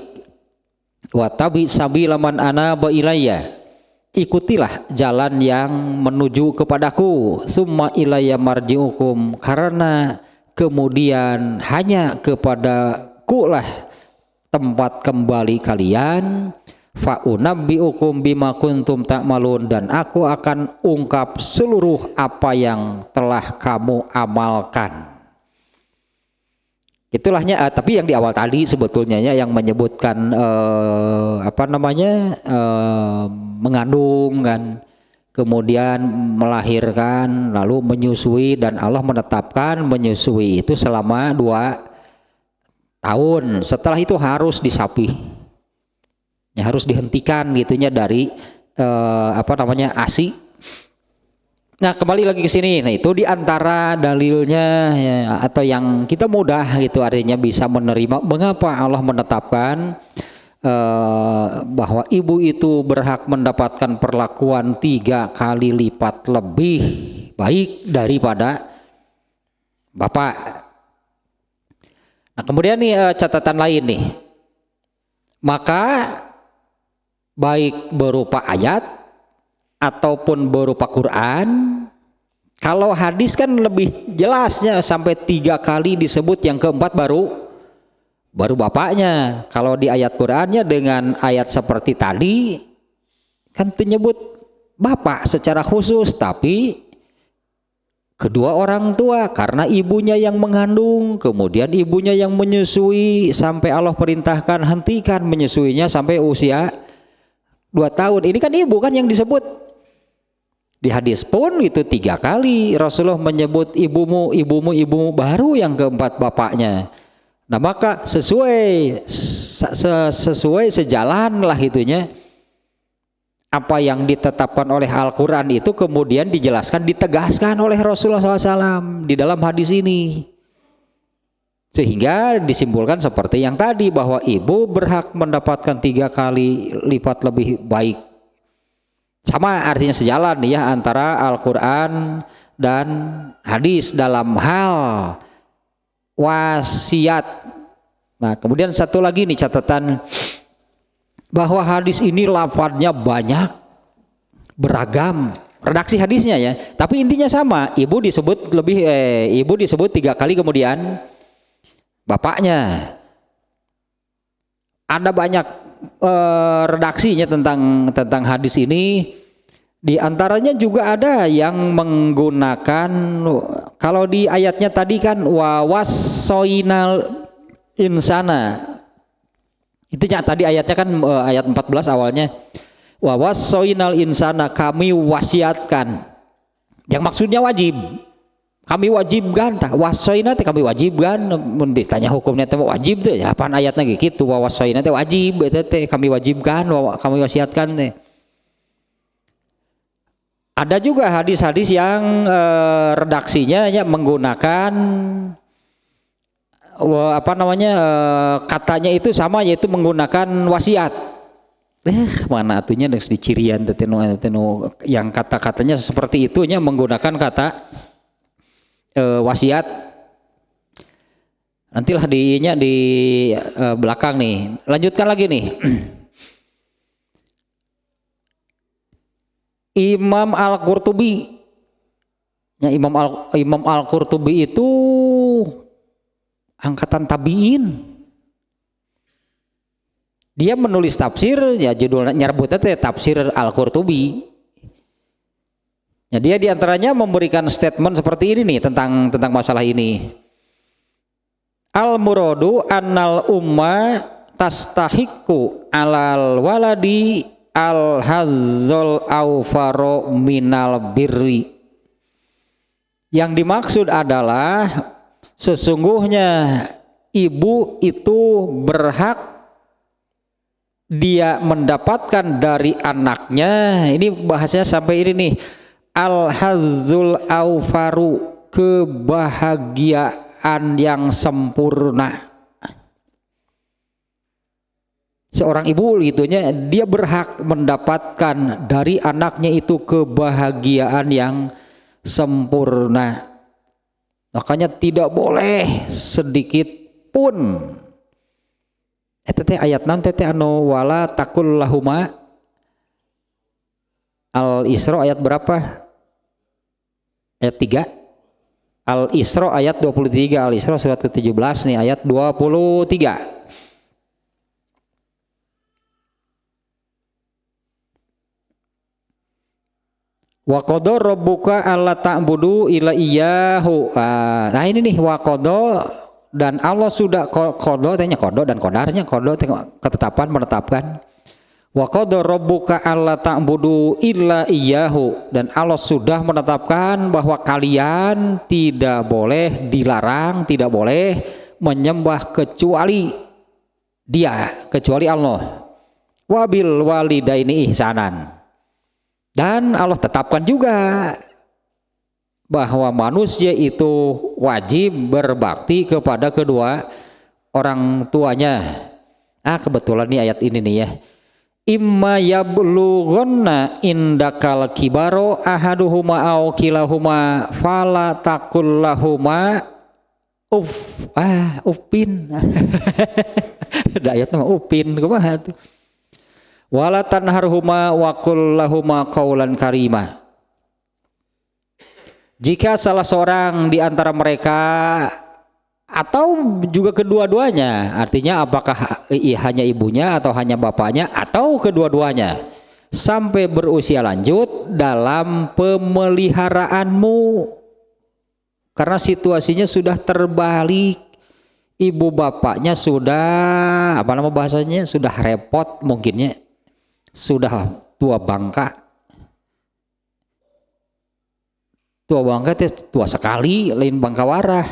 Wa tabi sabila man anaba ilayya, ikutilah jalan yang menuju kepadaku. Summa ilayya marji'ukum, karena kemudian hanya kepadaku lah tempat kembali kalian. Fa unabbiukum bima kuntum ta'malun, dan aku akan ungkap seluruh apa yang telah kamu amalkan. Itulahnya, tapi yang di awal tadi sebetulnya ya, yang menyebutkan mengandung kan, kemudian melahirkan, lalu menyusui, dan Allah menetapkan menyusui itu selama 2 tahun. Setelah itu harus disapih. Ya, harus dihentikan gitunya dari ASI. Nah kembali lagi ke sini, nah itu diantara dalilnya ya, atau yang kita mudah gitu artinya bisa menerima mengapa Allah menetapkan bahwa ibu itu berhak mendapatkan perlakuan 3 kali lipat lebih baik daripada bapak. Nah kemudian nih catatan lain nih, maka baik berupa ayat ataupun berupa Quran. Kalau hadis kan lebih jelasnya sampai 3 kali disebut, yang keempat baru bapaknya. Kalau di ayat Qurannya dengan ayat seperti tadi kan menyebut bapak secara khusus, tapi kedua orang tua, karena ibunya yang mengandung, kemudian ibunya yang menyusui, sampai Allah perintahkan hentikan menyusuinya sampai usia 2 tahun. Ini kan ibu kan yang disebut. Di hadis pun itu 3 kali Rasulullah menyebut ibumu, baru yang keempat bapaknya. Nah maka sesuai sejalan lah itunya apa yang ditetapkan oleh Al-Quran itu kemudian dijelaskan, ditegaskan oleh Rasulullah SAW di dalam hadis ini. Sehingga disimpulkan seperti yang tadi, bahwa ibu berhak mendapatkan 3 kali lipat lebih baik. Sama artinya sejalan ya antara Al-Quran dan hadis dalam hal wasiat. Nah kemudian satu lagi nih catatan, bahwa hadis ini lafadznya banyak, beragam redaksi hadisnya ya, tapi intinya sama. Ibu disebut 3 kali, kemudian bapaknya. Ada banyak redaksinya tentang hadis ini. Di antaranya juga ada yang menggunakan, kalau di ayatnya tadi kan wa wassoinal insana, itu ya tadi ayatnya kan ayat 14 awalnya wa wassoinal insana, kami wasiatkan, yang maksudnya wajib, kami wajibkan, wassoina teh kami wajibkan, mun ditanya hukumnya teh wajib teh ya apaan ayatnya gitu, wa wassoina teh wajib, eta teh kami wajibkan, kami wasiatkan teh. Ada juga hadis-hadis yang redaksinya ya menggunakan katanya itu sama, yaitu menggunakan wasiat. Mana atunya geus dicirian teh yang kata-katanya seperti itunya menggunakan kata wasiat. Nantilah di belakang nih. Lanjutkan lagi nih. Imam Al-Qurtubi. Ya, Imam Al-Qurtubi itu angkatan tabi'in. Dia menulis tafsir, ya judulnya nyebutnya tafsir Al-Qurtubi. Ya, dia diantaranya memberikan statement seperti ini nih tentang masalah ini. Al-muradu annal umma tastahiqu alal waladi al-hazzul awfaro minal birri. Yang dimaksud adalah sesungguhnya ibu itu berhak dia mendapatkan dari anaknya, ini bahasanya sampai ini nih, al-hazzul awfaru, kebahagiaan yang sempurna. Seorang ibu gitunya, dia berhak mendapatkan dari anaknya itu kebahagiaan yang sempurna. Makanya tidak boleh sedikit pun. Eta teh ayat nanti teh anu wala takul lahuma, Al-Isra ayat berapa? Ayat 3. Al-Isra ayat 23, Al-Isra surat ke-17 nih ayat 23. Wa qada rabbuka alla ta'budu illa iyyahu. Nah ini nih wa qada, dan Allah sudah qada tanya qada dan qadarnya, qada ketetapan menetapkan. Wa qada rabbuka alla ta'budu illa iyyahu, dan Allah sudah menetapkan bahwa kalian tidak boleh, dilarang, tidak boleh menyembah kecuali Dia, kecuali Allah. Wabil walidaini ihsanan. Dan Allah tetapkan juga bahwa manusia itu wajib berbakti kepada kedua orang tuanya. Kebetulan nih ayat ini nih ya. Imma yablughanna indakal kibaro ahaduhuma aw kilahuma fala taqul lahuma uffin. Ada ayatnya uffin kumaha tuh. Wala tanharhuma wa qul lahuma qaulan karima. Jika salah seorang di antara mereka atau juga kedua-duanya, artinya apakah hanya ibunya atau hanya bapaknya atau kedua-duanya, sampai berusia lanjut dalam pemeliharaanmu, karena situasinya sudah terbalik, ibu bapaknya sudah bahasanya sudah repot, mungkinnya sudah tua bangka tua sekali, lain bangka warah.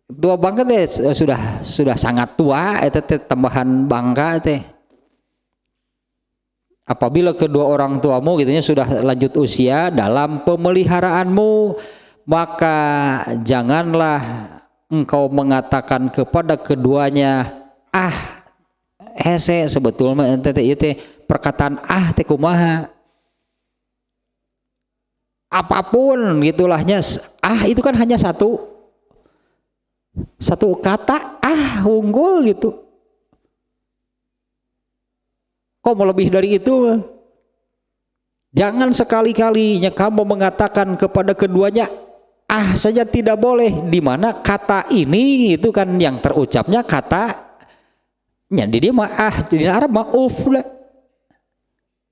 Tua bangka teh sudah sangat tua, itu teh tambahan bangka teh. Apabila kedua orang tuamu gitunya sudah lanjut usia dalam pemeliharaanmu, maka janganlah engkau mengatakan kepada keduanya hese, sebetulnya ente teh perkataan teh kumaha, apapun gitulahnya, itu kan hanya satu kata unggul gitu, kok mau lebih dari itu? Jangan sekali-kalinya kamu mengatakan kepada keduanya saja, tidak boleh, di mana kata ini itu kan yang terucapnya kata di dia mah jadi Arab mah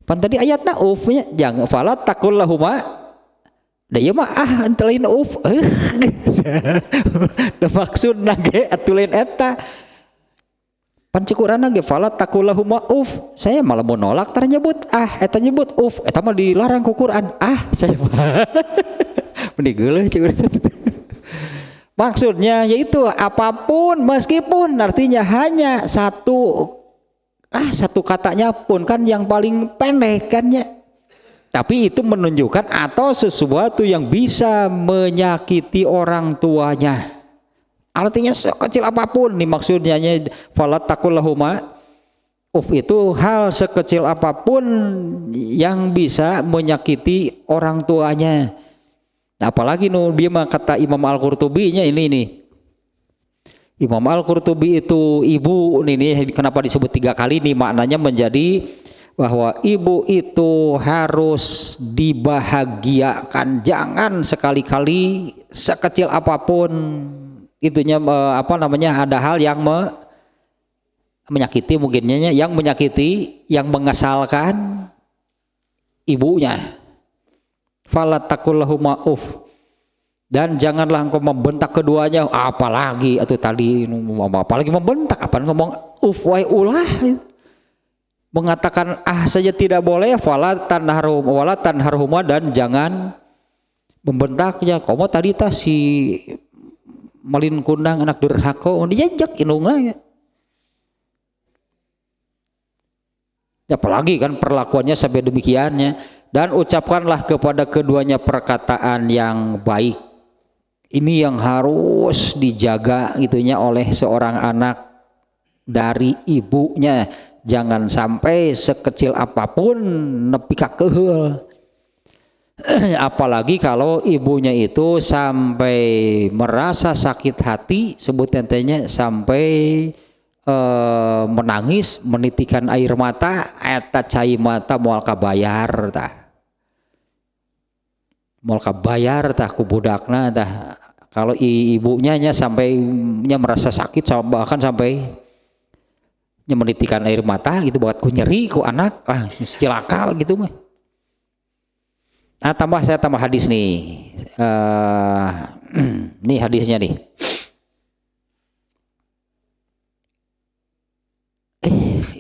Pan tadi ayatna ufnya jangan fala takul lahuma. Da ieu mah antelain uf. Da maksudna ge atuh lain eta. Pancukurana ge fala takul lahuma uf. Saya malah mau nolak tar nyebut eta nyebut uf. Eta mah dilarang ku Quran. Saya mah. Mending geuleuh cik urang. Maksudnya yaitu apapun meskipun artinya hanya satu katanya pun kan yang paling pendek kan ya. Tapi itu menunjukkan atau sesuatu yang bisa menyakiti orang tuanya. Artinya sekecil apapun nih maksudnya fala taqul lahuma uf itu hal sekecil apapun yang bisa menyakiti orang tuanya. Nah, apalagi dia mah kata Imam Al-Qurtubi nya ini nih. Imam Al-Qurtubi itu ibu nih kenapa disebut 3 kali nih maknanya menjadi bahwa ibu itu harus dibahagiakan, jangan sekali-kali sekecil apapun itunya ada hal yang menyakiti mungkinnya yang menyakiti yang mengesalkan ibunya. Fala taqul lahuma uf. Dan janganlah engkau membentak keduanya, apalagi atau tadi apalagi membentak, apa ngomong uf wa ulah. Mengatakan saja tidak boleh, fala tanharhuma dan jangan membentaknya. Komo tadi tah si malin kundang anak durhaka diajak indungna ya. Apalagi kan perlakuannya sampai demikiannya. Dan ucapkanlah kepada keduanya perkataan yang baik. Ini yang harus dijaga gitunya oleh seorang anak dari ibunya. Jangan sampai sekecil apapun nepi ka keheul. Apalagi kalau ibunya itu sampai merasa sakit hati, sebut tentenya sampai menangis, menitikan air mata, eta cai mata moal kabayar tah. Moal kabayar tah ku budakna tah. Kalau ibunya sampai merasa sakit bahkan sampai menitikan air mata gitu buat ku nyeri ku anak cilaka gitu mah. Nah, saya tambah hadis nih. Nih hadisnya nih.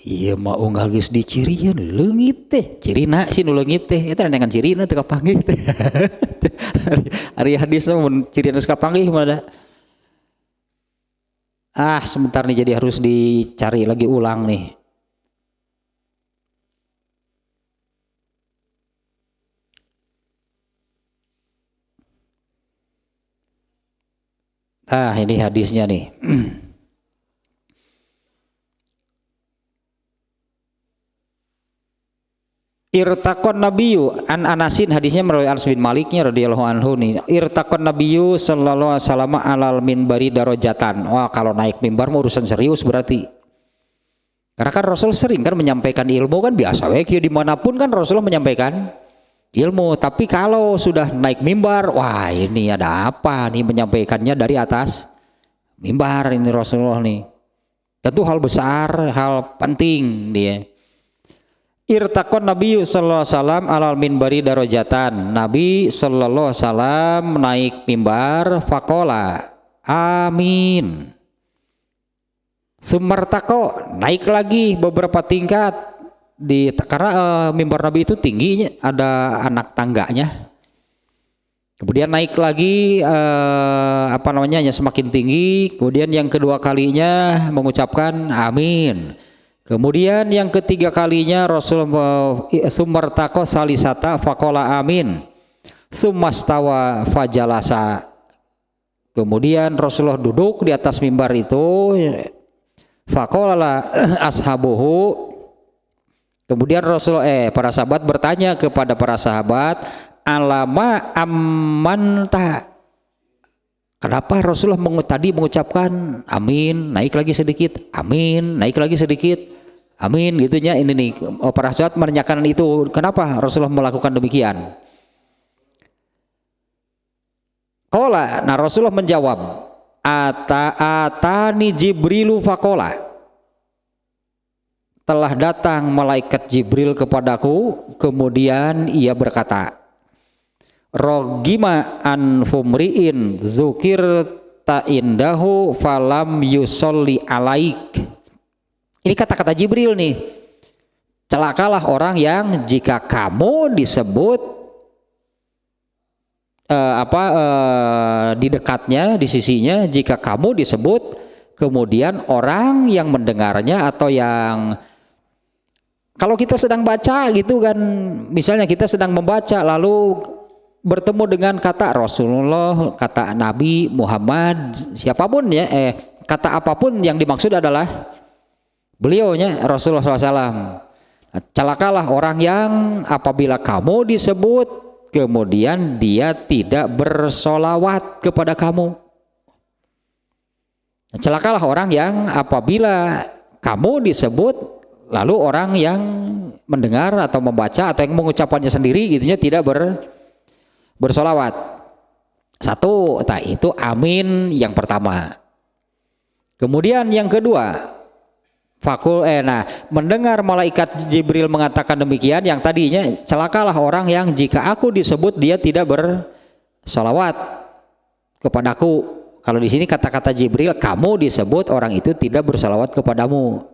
Iya mah unggal geus dicirian leungit teh. Cirina sih nu leungit teh eta dengan cirina teu kapanggih teh. Ari hadisna mun cirina geus kapanggih mah da. Sebentar nih jadi harus dicari lagi ulang nih. Ini hadisnya nih. Irtaqon nabiyyu an Anasin, hadisnya melalui Anas bin Maliknya radhiyallahu anhu nih. Irtaqon nabiyyu sallallahu alaihi wasallam alal minbari darajatan. Wah, kalau naik mimbar mah urusan serius berarti. Karena kan Rasul sering kan menyampaikan ilmu kan biasa we dimanapun kan Rasulullah menyampaikan ilmu. Tapi kalau sudah naik mimbar, wah ini ada apa nih menyampaikannya dari atas mimbar ini Rasulullah nih. Tentu hal besar, hal penting dia. Irtaqon Nabi sallallahu alaihi wasallam alal minbari darajatan. Nabi sallallahu alaihi wasallam naik mimbar faqala amin. Sumartaqo naik lagi beberapa tingkat karena mimbar Nabi itu tingginya ada anak tangganya. Kemudian naik lagi semakin tinggi. Kemudian yang kedua kalinya mengucapkan amin. Kemudian yang ketiga kalinya Rasulullah sumartaqo salisata faqala amin. Sumastawa fajalasa. Kemudian Rasulullah duduk di atas mimbar itu. Faqala ashabuhu. Kemudian Rasulullah para sahabat bertanya kepada para sahabat, alama amanta. Kenapa Rasulullah tadi mengucapkan amin, naik lagi sedikit, amin, naik lagi sedikit. Amin gitunya ini nih para sahabat menanyakan itu kenapa Rasulullah melakukan demikian. Qala, nah Rasulullah menjawab atani Jibrilu faqala. telah datang malaikat Jibril kepadaku, kemudian ia berkata, Rogima an fumriin zukir ta indahu falam yusolli alaik. Ini kata-kata Jibril nih. Celakalah orang yang jika kamu disebut di dekatnya, di sisinya, jika kamu disebut, kemudian orang yang mendengarnya atau yang, kalau kita sedang baca gitu kan, misalnya kita sedang membaca lalu bertemu dengan kata Rasulullah, kata Nabi Muhammad, siapapun ya, kata apapun yang dimaksud adalah beliaunya Rasulullah SAW. Celakalah orang yang apabila kamu disebut kemudian dia tidak bersolawat kepada kamu. Celakalah orang yang apabila kamu disebut lalu orang yang mendengar atau membaca atau yang mengucapkannya sendiri gitunya tidak bersolawat. Satu, itu amin yang pertama. Kemudian yang kedua, mendengar malaikat Jibril mengatakan demikian, yang tadinya celakalah orang yang jika aku disebut dia tidak bersolawat kepadaku. Kalau di sini kata-kata Jibril, kamu disebut orang itu tidak bersolawat kepadamu.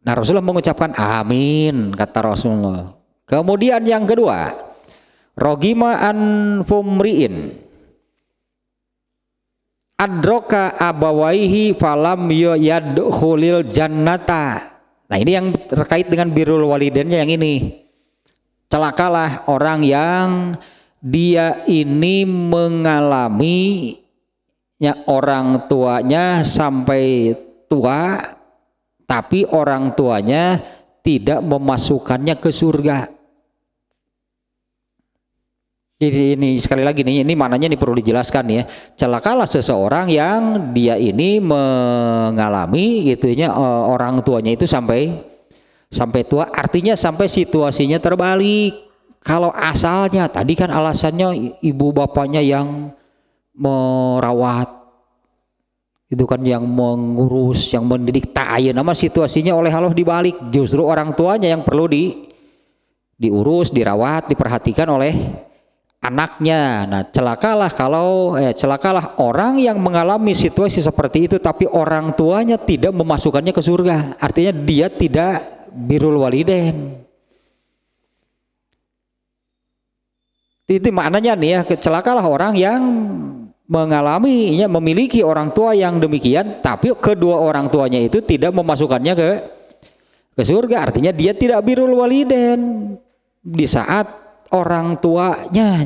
Nah, Rasulullah mengucapkan amin, kata Rasulullah. Kemudian yang kedua, rogima an fumriin adroka abawaihi falam yadkhulil jannata. Nah, ini yang terkait dengan birrul walidainnya yang ini. Celakalah orang yang dia ini mengalami orang tuanya sampai tua, tapi orang tuanya tidak memasukkannya ke surga. Jadi ini sekali lagi nih, ini maknanya ini perlu dijelaskan ya. Celakalah seseorang yang dia ini mengalami gitunya orang tuanya itu sampai tua, artinya sampai situasinya terbalik. Kalau asalnya tadi kan alasannya ibu bapaknya yang merawat, itu kan yang mengurus, yang mendidik, ta'ayun nama situasinya oleh Allah dibalik. Justru orang tuanya yang perlu diurus, dirawat, diperhatikan oleh anaknya. Nah, celakalah orang yang mengalami situasi seperti itu tapi orang tuanya tidak memasukkannya ke surga. Artinya dia tidak birrul walidain. Itu maknanya nih ya, celakalah orang yang memiliki orang tua yang demikian tapi kedua orang tuanya itu tidak memasukkannya ke surga. Artinya dia tidak birrul walidain di saat orang tuanya,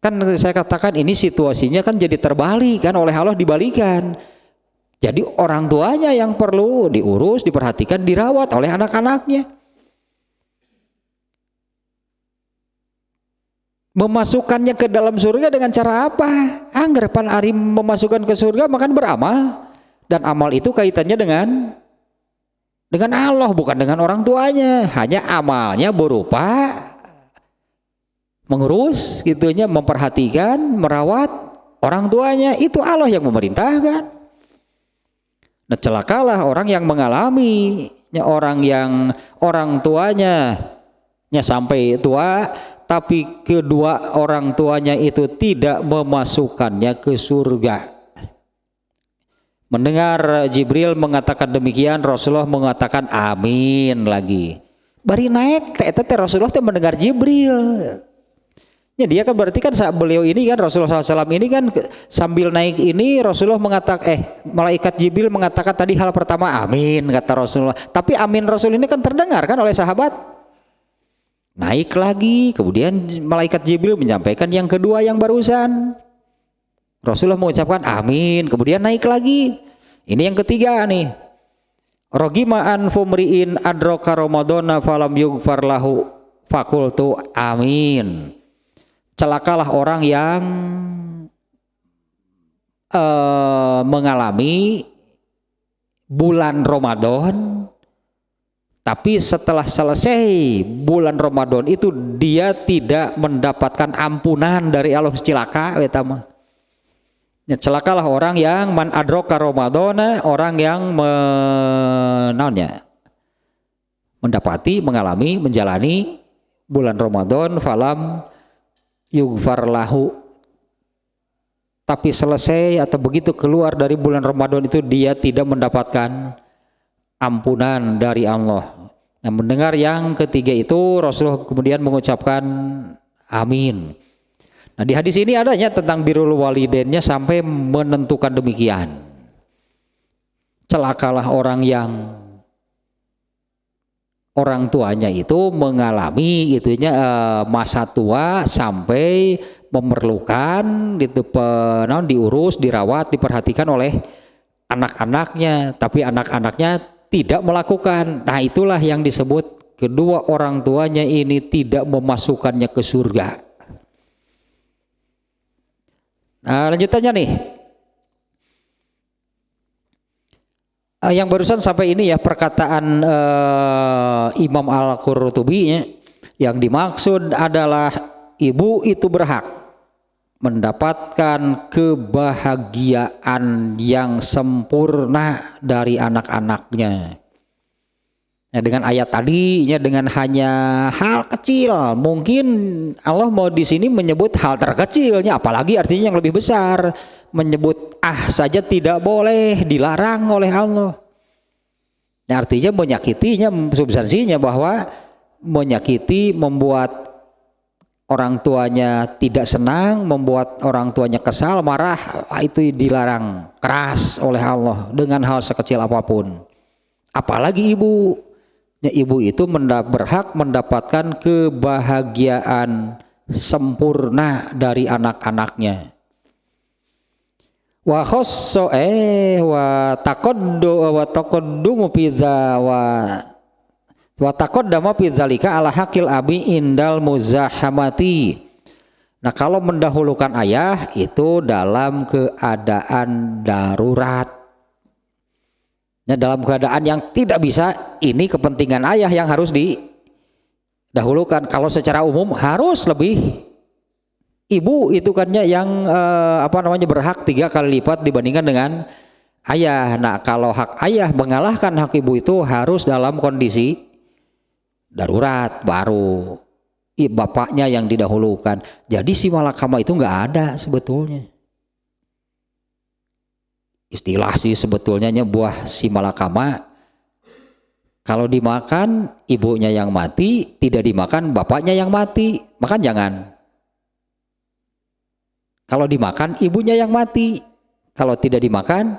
kan saya katakan ini situasinya kan jadi terbalik kan, oleh Allah dibalikan. Jadi orang tuanya yang perlu diurus, diperhatikan, dirawat oleh anak-anaknya. Memasukkannya ke dalam surga dengan cara apa? Anggapan ari memasukkan ke surga makan beramal, dan amal itu kaitannya dengan Allah bukan dengan orang tuanya. Hanya amalnya berupa mengurus gitunya, memperhatikan, merawat orang tuanya, itu Allah yang memerintahkan. Nah, celakalah orang yang mengalami orang yang orang tuanya sampai tua tapi kedua orang tuanya itu tidak memasukkannya ke surga. Mendengar Jibril mengatakan demikian, Rasulullah mengatakan amin lagi. Bari naik teh Rasulullah teh mendengar Jibril. Ya, dia kan berarti kan saat beliau ini kan Rasulullah SAW ini kan sambil naik ini Rasulullah mengatakan malaikat Jibril mengatakan tadi hal pertama amin kata Rasulullah. Tapi amin Rasul ini kan terdengar kan oleh sahabat. Naik lagi, kemudian malaikat Jibril menyampaikan yang kedua yang barusan. Rasulullah mengucapkan amin, kemudian naik lagi. Ini yang ketiga nih. Rogima an fumriin adroka ramadhana falam yughfar lahu fakultu amin. Celakalah orang yang mengalami bulan Ramadan tapi setelah selesai bulan Ramadan itu dia tidak mendapatkan ampunan dari Allah, celaka etama. Ya, celakalah orang yang man adroka Ramadana, orang yang mendapati, mengalami, menjalani bulan Ramadan falam yughfar lahu, tapi selesai atau begitu keluar dari bulan Ramadan itu dia tidak mendapatkan ampunan dari Allah. Nah, mendengar yang ketiga itu Rasulullah kemudian mengucapkan amin. Nah, di hadis ini adanya tentang birrul walidainnya sampai menentukan demikian. Celakalah orang yang orang tuanya itu mengalami itunya masa tua sampai memerlukan itu diurus, dirawat, diperhatikan oleh anak-anaknya, tapi anak-anaknya tidak melakukan. Nah, itulah yang disebut kedua orang tuanya ini tidak memasukkannya ke surga. Nah, lanjutannya nih. Yang barusan sampai ini ya perkataan Imam Al-Qurtubi, yang dimaksud adalah ibu itu berhak mendapatkan kebahagiaan yang sempurna dari anak-anaknya. Nah, dengan ayat tadi ya, dengan hanya hal kecil, mungkin Allah mau di sini menyebut hal terkecilnya, apalagi artinya yang lebih besar. Menyebut saja tidak boleh, dilarang oleh Allah. Nah, artinya menyakitinya, substansinya bahwa menyakiti, membuat orang tuanya tidak senang, membuat orang tuanya kesal, marah, itu dilarang keras oleh Allah dengan hal sekecil apapun. Apalagi ibu. Ya, ibu itu berhak mendapatkan kebahagiaan sempurna dari anak-anaknya. Wa khosso wa taqaddumu pizza wa taqaddama pizzalika ala hakil abi indal muzahamati. Nah, kalau mendahulukan ayah itu dalam keadaan darurat. Nah, dalam keadaan yang tidak bisa, ini kepentingan ayah yang harus didahulukan. Kalau secara umum harus lebih ibu itu kan yang berhak 3 kali lipat dibandingkan dengan ayah. Nah, kalau hak ayah mengalahkan hak ibu itu harus dalam kondisi darurat baru bapaknya yang didahulukan. Jadi si malakama itu nggak ada sebetulnya. Istilah sih sebetulnya buah si malakama kalau dimakan ibunya yang mati, tidak dimakan bapaknya yang mati, makan jangan. Kalau dimakan ibunya yang mati, kalau tidak dimakan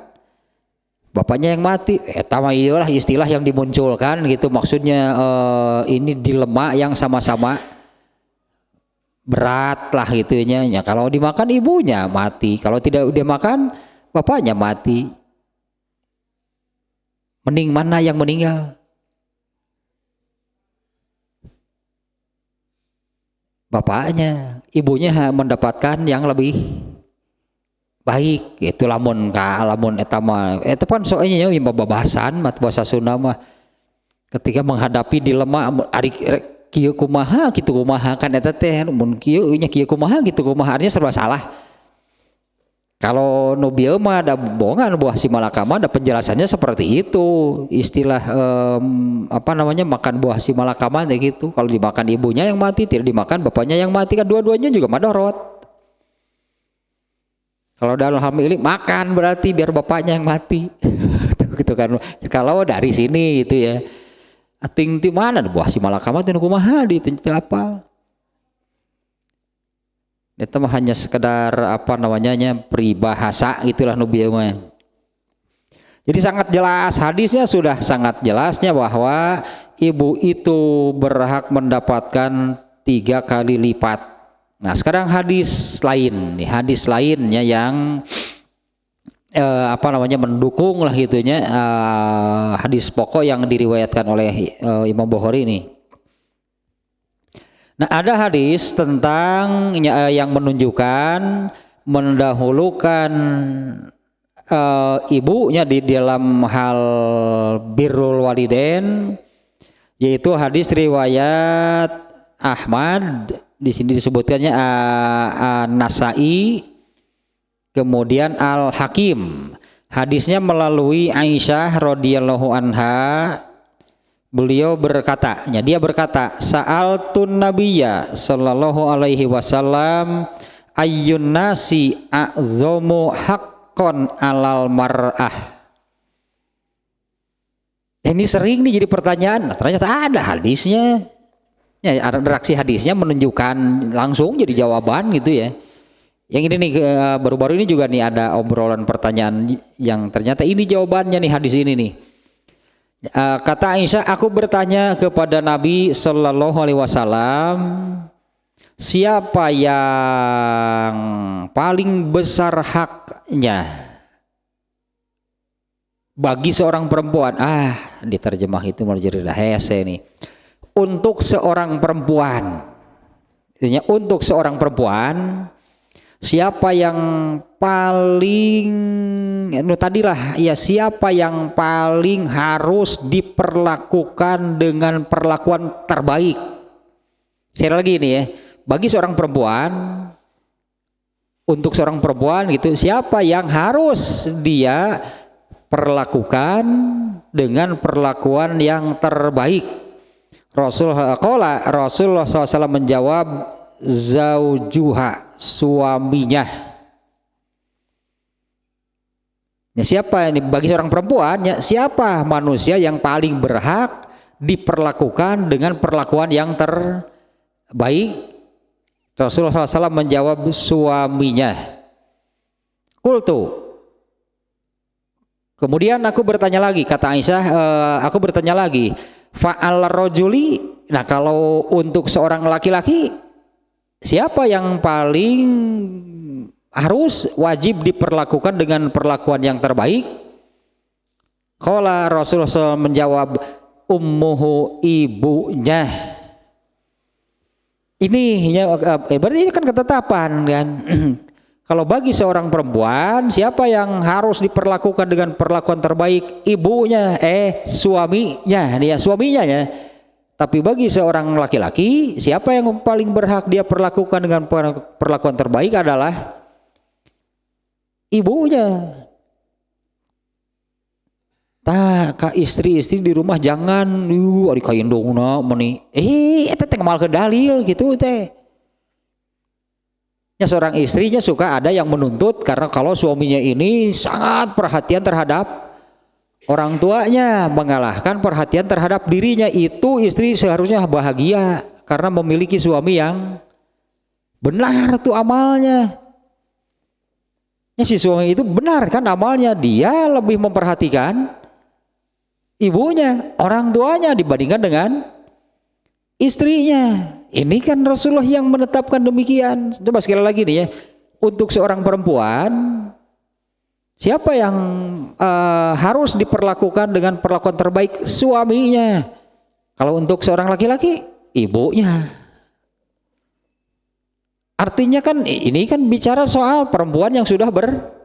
bapaknya yang mati. Itulah istilah yang dimunculkan gitu, maksudnya ini dilema yang sama-sama berat lah gitunya. Ya, kalau dimakan ibunya mati, kalau tidak dimakan bapaknya mati. Mending mana yang meninggal? Bapaknya. Ibunya mendapatkan yang lebih baik. Itu lamun etama. Itu kan soalnya ya babasan mat bahasa Sunda mah. Ketika menghadapi dilema ari kieu kumaha kitu kumaha kan eta teh mun kieu nya kieu kumaha kitu kumaha artinya serba salah. Kalau nu bieu mah ada bohongan buah si malakama, ada penjelasannya seperti itu. Istilah makan buah si malakama gitu. Kalau dimakan ibunya yang mati, tidak dimakan bapaknya yang mati, kan dua-duanya juga madorot. Kalau dalam hal ini makan berarti biar bapaknya yang mati. Gitu kan. Kalau dari sini gitu ya. Ating di mana buah si malakama teh kumaha di apa? Itu mah hanya sekedar peribahasa gitulah nubieu mah. Jadi sangat jelas, hadisnya sudah sangat jelasnya bahwa ibu itu berhak mendapatkan 3 kali lipat. Nah, sekarang hadis lainnya yang mendukung lah gitunya hadis pokok yang diriwayatkan oleh Imam Bukhari ini. Nah, ada hadis tentang yang menunjukkan mendahulukan ibunya di dalam hal birrul walidain, yaitu hadis riwayat Ahmad, di sini disebutkannya An-Nasai, kemudian Al-Hakim. Hadisnya melalui Aisyah radhiyallahu anha, Beliau berkata, dia berkata, sa'altun nabiyya sallallahu alaihi wasallam ayyun nasi a'zamu haqqan alal mar'ah. Ini sering nih jadi pertanyaan. Ternyata ada hadisnya. Ya, ada reaksi hadisnya menunjukkan langsung jadi jawaban gitu ya. Yang ini nih baru-baru ini juga nih ada obrolan pertanyaan yang ternyata ini jawabannya nih hadis ini nih. Kata Aisyah, aku bertanya kepada Nabi Shallallahu Alaihi Wasallam, siapa yang paling besar haknya bagi seorang perempuan? Diterjemah itu menjadi hese nih. Untuk seorang perempuan, artinya untuk seorang perempuan, siapa yang paling siapa yang paling harus diperlakukan dengan perlakuan terbaik? Sekali lagi ini ya, bagi seorang perempuan, untuk seorang perempuan gitu, siapa yang harus dia perlakukan dengan perlakuan yang terbaik? Rasulullah SAW menjawab, zaujuha, suaminya. Ya, siapa ini bagi seorang perempuan? Ya, siapa manusia yang paling berhak diperlakukan dengan perlakuan yang terbaik? Rasulullah SAW menjawab, suaminya. Qultu. Kemudian aku bertanya lagi, kata Aisyah, aku bertanya lagi, fa'al rajuli. Nah, kalau untuk seorang laki-laki, siapa yang paling harus wajib diperlakukan dengan perlakuan yang terbaik? Qala, Rasulullah SAW menjawab, ummuhu, ibunya. Ini berarti ini kan ketetapan kan. Kalau bagi seorang perempuan, siapa yang harus diperlakukan dengan perlakuan terbaik? Ibunya, suaminya, dia suaminya ya. Tapi bagi seorang laki-laki, siapa yang paling berhak dia perlakukan dengan perlakuan terbaik adalah ibunya. Ka istri-istri di rumah jangan ari kaindungna meuni. Eta teh ngamalkeun dalil gitu teh. Ya, seorang istrinya suka ada yang menuntut karena kalau suaminya ini sangat perhatian terhadap orang tuanya, mengalahkan perhatian terhadap dirinya. Itu istri seharusnya bahagia karena memiliki suami yang benar tuh amalnya. Ya, si suami itu benar kan amalnya, dia lebih memperhatikan ibunya, orang tuanya dibandingkan dengan istrinya. Ini kan Rasulullah yang menetapkan demikian. Coba sekali lagi nih ya, untuk seorang perempuan, siapa yang harus diperlakukan dengan perlakuan terbaik? Suaminya. Kalau untuk seorang laki-laki, ibunya. Artinya kan ini kan bicara soal perempuan yang sudah bersuami,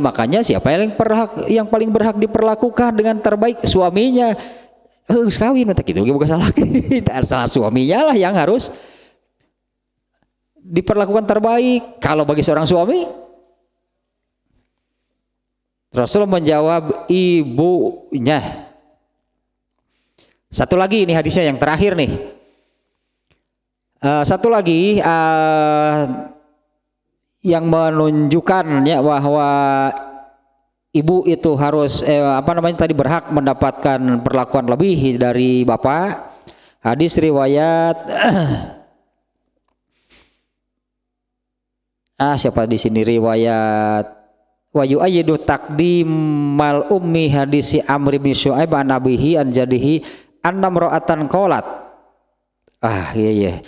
makanya siapa yang paling berhak diperlakukan dengan terbaik? Suaminya. Kawin tak gitu, bukan salah. Salah suaminya lah yang harus diperlakukan terbaik. Kalau bagi seorang suami, Rasul menjawab ibunya. Satu lagi ini hadisnya yang terakhir nih. Satu lagi yang menunjukkannya bahwa ibu itu harus tadi berhak mendapatkan perlakuan lebih dari bapak. Hadis riwayat siapa di sini riwayat wa yu'ayyidu taqdimal ummi hadisi Amr bin Syu'aib an abihi an jadihi annam ra'atan qalat. Iya.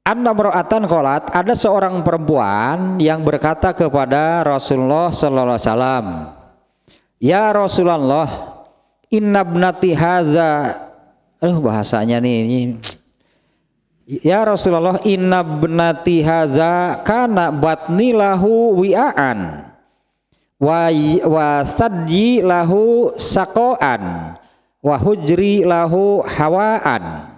Annam ra'atan qalat, ada seorang perempuan yang berkata kepada Rasulullah sallallahu alaihi wasallam, ya Rasulullah, inna ibnati haza, bahasanya nih, ya Rasulullah, inna ibnati haza kana batni lahu wi'aan wa sadji lahu saqoan wa hujri lahu hawaan.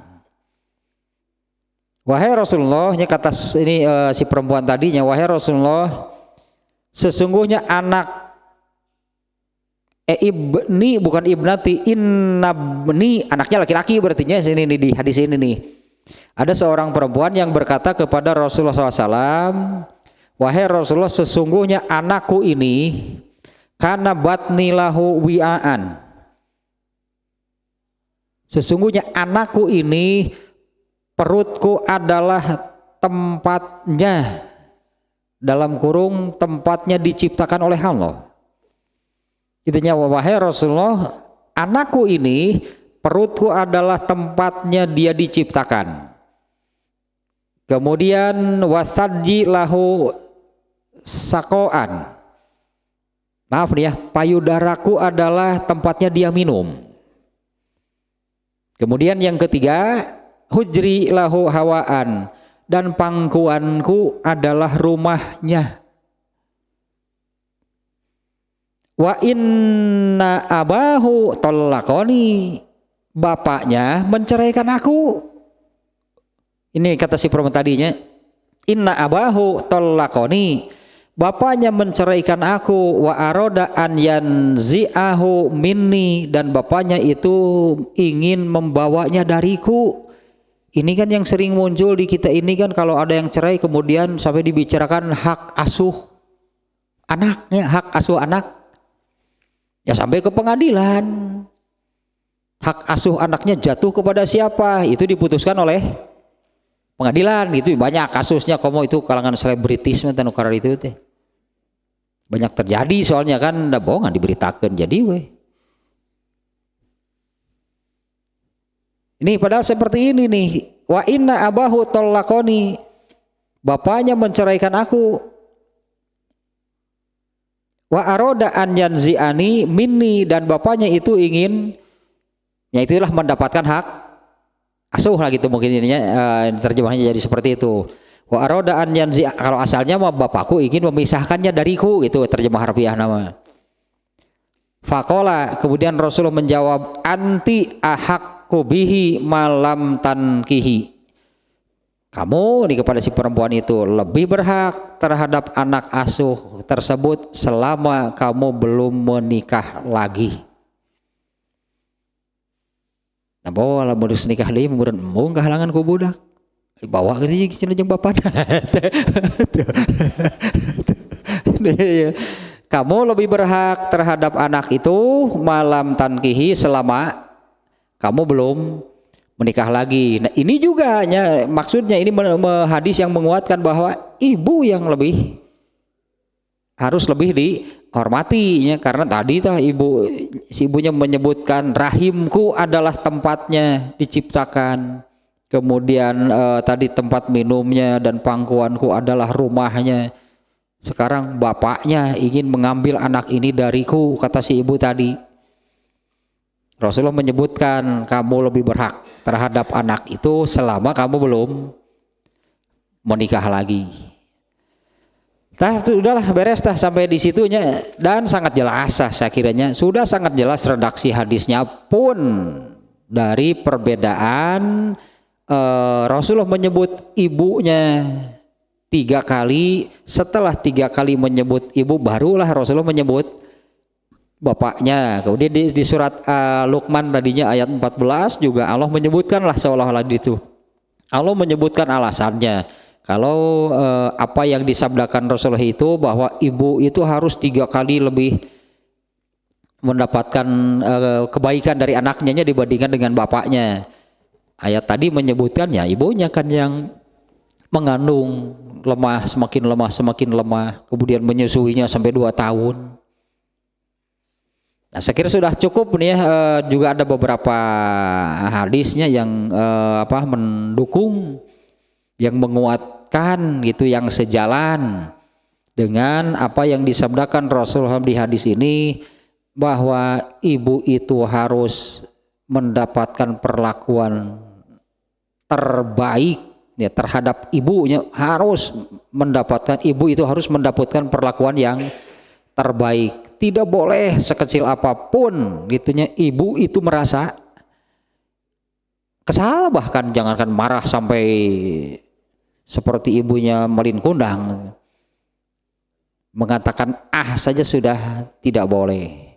Wahai Rasulullah, ini kata ini si perempuan tadinya, wahai Rasulullah, sesungguhnya anak Ibni bukan ibnati, innabni anaknya laki-laki berartinya sini nih di hadis ini nih. Ada seorang perempuan yang berkata kepada Rasulullah SAW, wahai Rasulullah, sesungguhnya anakku ini karena batni lahu wi'aan. Sesungguhnya anakku ini perutku adalah tempatnya, dalam kurung tempatnya diciptakan oleh Allah. Intinya wahai Rasulullah, anakku ini perutku adalah tempatnya dia diciptakan. Kemudian wasadji lahu sakoan. Maaf nih ya, payudaraku adalah tempatnya dia minum. Kemudian yang ketiga, hujri lahu hawaan, dan pangkuanku adalah rumahnya. Wa inna abahu tallaqani, bapaknya menceraikan aku. Ini kata si perempuan tadinya, inna abahu tallaqani, bapaknya menceraikan aku. Wa aroda an yanzi'ahu minni, dan bapaknya itu ingin membawanya dariku. Ini kan yang sering muncul di kita ini kan, kalau ada yang cerai kemudian sampai dibicarakan hak asuh anaknya, hak asuh anak, ya sampai ke pengadilan. Hak asuh anaknya jatuh kepada siapa, itu diputuskan oleh pengadilan. Itu banyak kasusnya, komo itu kalangan selebritis dan ukara itu teh banyak terjadi, soalnya kan udah bohongan diberitakan jadi weh. Ini padahal seperti ini nih, wa inna abahu tallaqani, bapaknya menceraikan aku. Wa aroda an yanzi'ani minni, dan bapaknya itu ingin, ya itulah mendapatkan hak asuh lah gitu mungkin ininya, terjemahannya jadi seperti itu. Wa aroda an yanzi', kalau asalnya mah bapakku ingin memisahkannya dariku, itu terjemah harfiah nama. Faqala, kemudian Rasulullah menjawab, anti ahaqqu bihi malam tankihi, kamu nih kepada si perempuan itu lebih berhak terhadap anak asuh tersebut selama kamu belum menikah lagi. Nah bahwa lah modus nikah deui kemudian embung kehalangan ku budak bawa ke dieu jeung bapana. Kamu lebih berhak terhadap anak itu malam tankihi, selama kamu belum menikah lagi. Nah ini juga maksudnya ini hadis yang menguatkan bahwa ibu yang lebih harus lebih dihormati ya, karena tadi si ibunya menyebutkan rahimku adalah tempatnya diciptakan, kemudian tadi tempat minumnya dan pangkuanku adalah rumahnya. Sekarang bapaknya ingin mengambil anak ini dariku, kata si ibu tadi. Rasulullah menyebutkan kamu lebih berhak terhadap anak itu selama kamu belum menikah lagi. Nah, udahlah beres dah sampai di situnya, dan sangat jelas saya kiranya sudah sangat jelas redaksi hadisnya pun dari perbedaan Rasulullah menyebut ibunya 3 kali, setelah 3 kali menyebut ibu barulah Rasulullah menyebut bapaknya. Kemudian di surat Luqman tadinya ayat 14 juga Allah menyebutkanlah seolah-olah itu. Allah menyebutkan alasannya. Kalau apa yang disabdakan Rasulullah itu bahwa ibu itu harus 3 kali lebih mendapatkan kebaikan dari anaknya dibandingkan dengan bapaknya. Ayat tadi menyebutkan ya ibunya kan yang mengandung, semakin lemah, kemudian menyusuinya sampai 2 tahun. Nah, saya kira sudah cukup nih ya. Juga ada beberapa hadisnya yang mendukung, yang menguatkan gitu, yang sejalan dengan apa yang disabdakan Rasulullah di hadis ini, bahwa ibu itu harus mendapatkan perlakuan terbaik ya terhadap ibunya, ibu itu harus mendapatkan perlakuan yang terbaik. Tidak boleh sekecil apapun gitunya ibu itu merasa kesal, bahkan jangankan marah sampai seperti ibunya melin kundang, mengatakan saja sudah tidak boleh.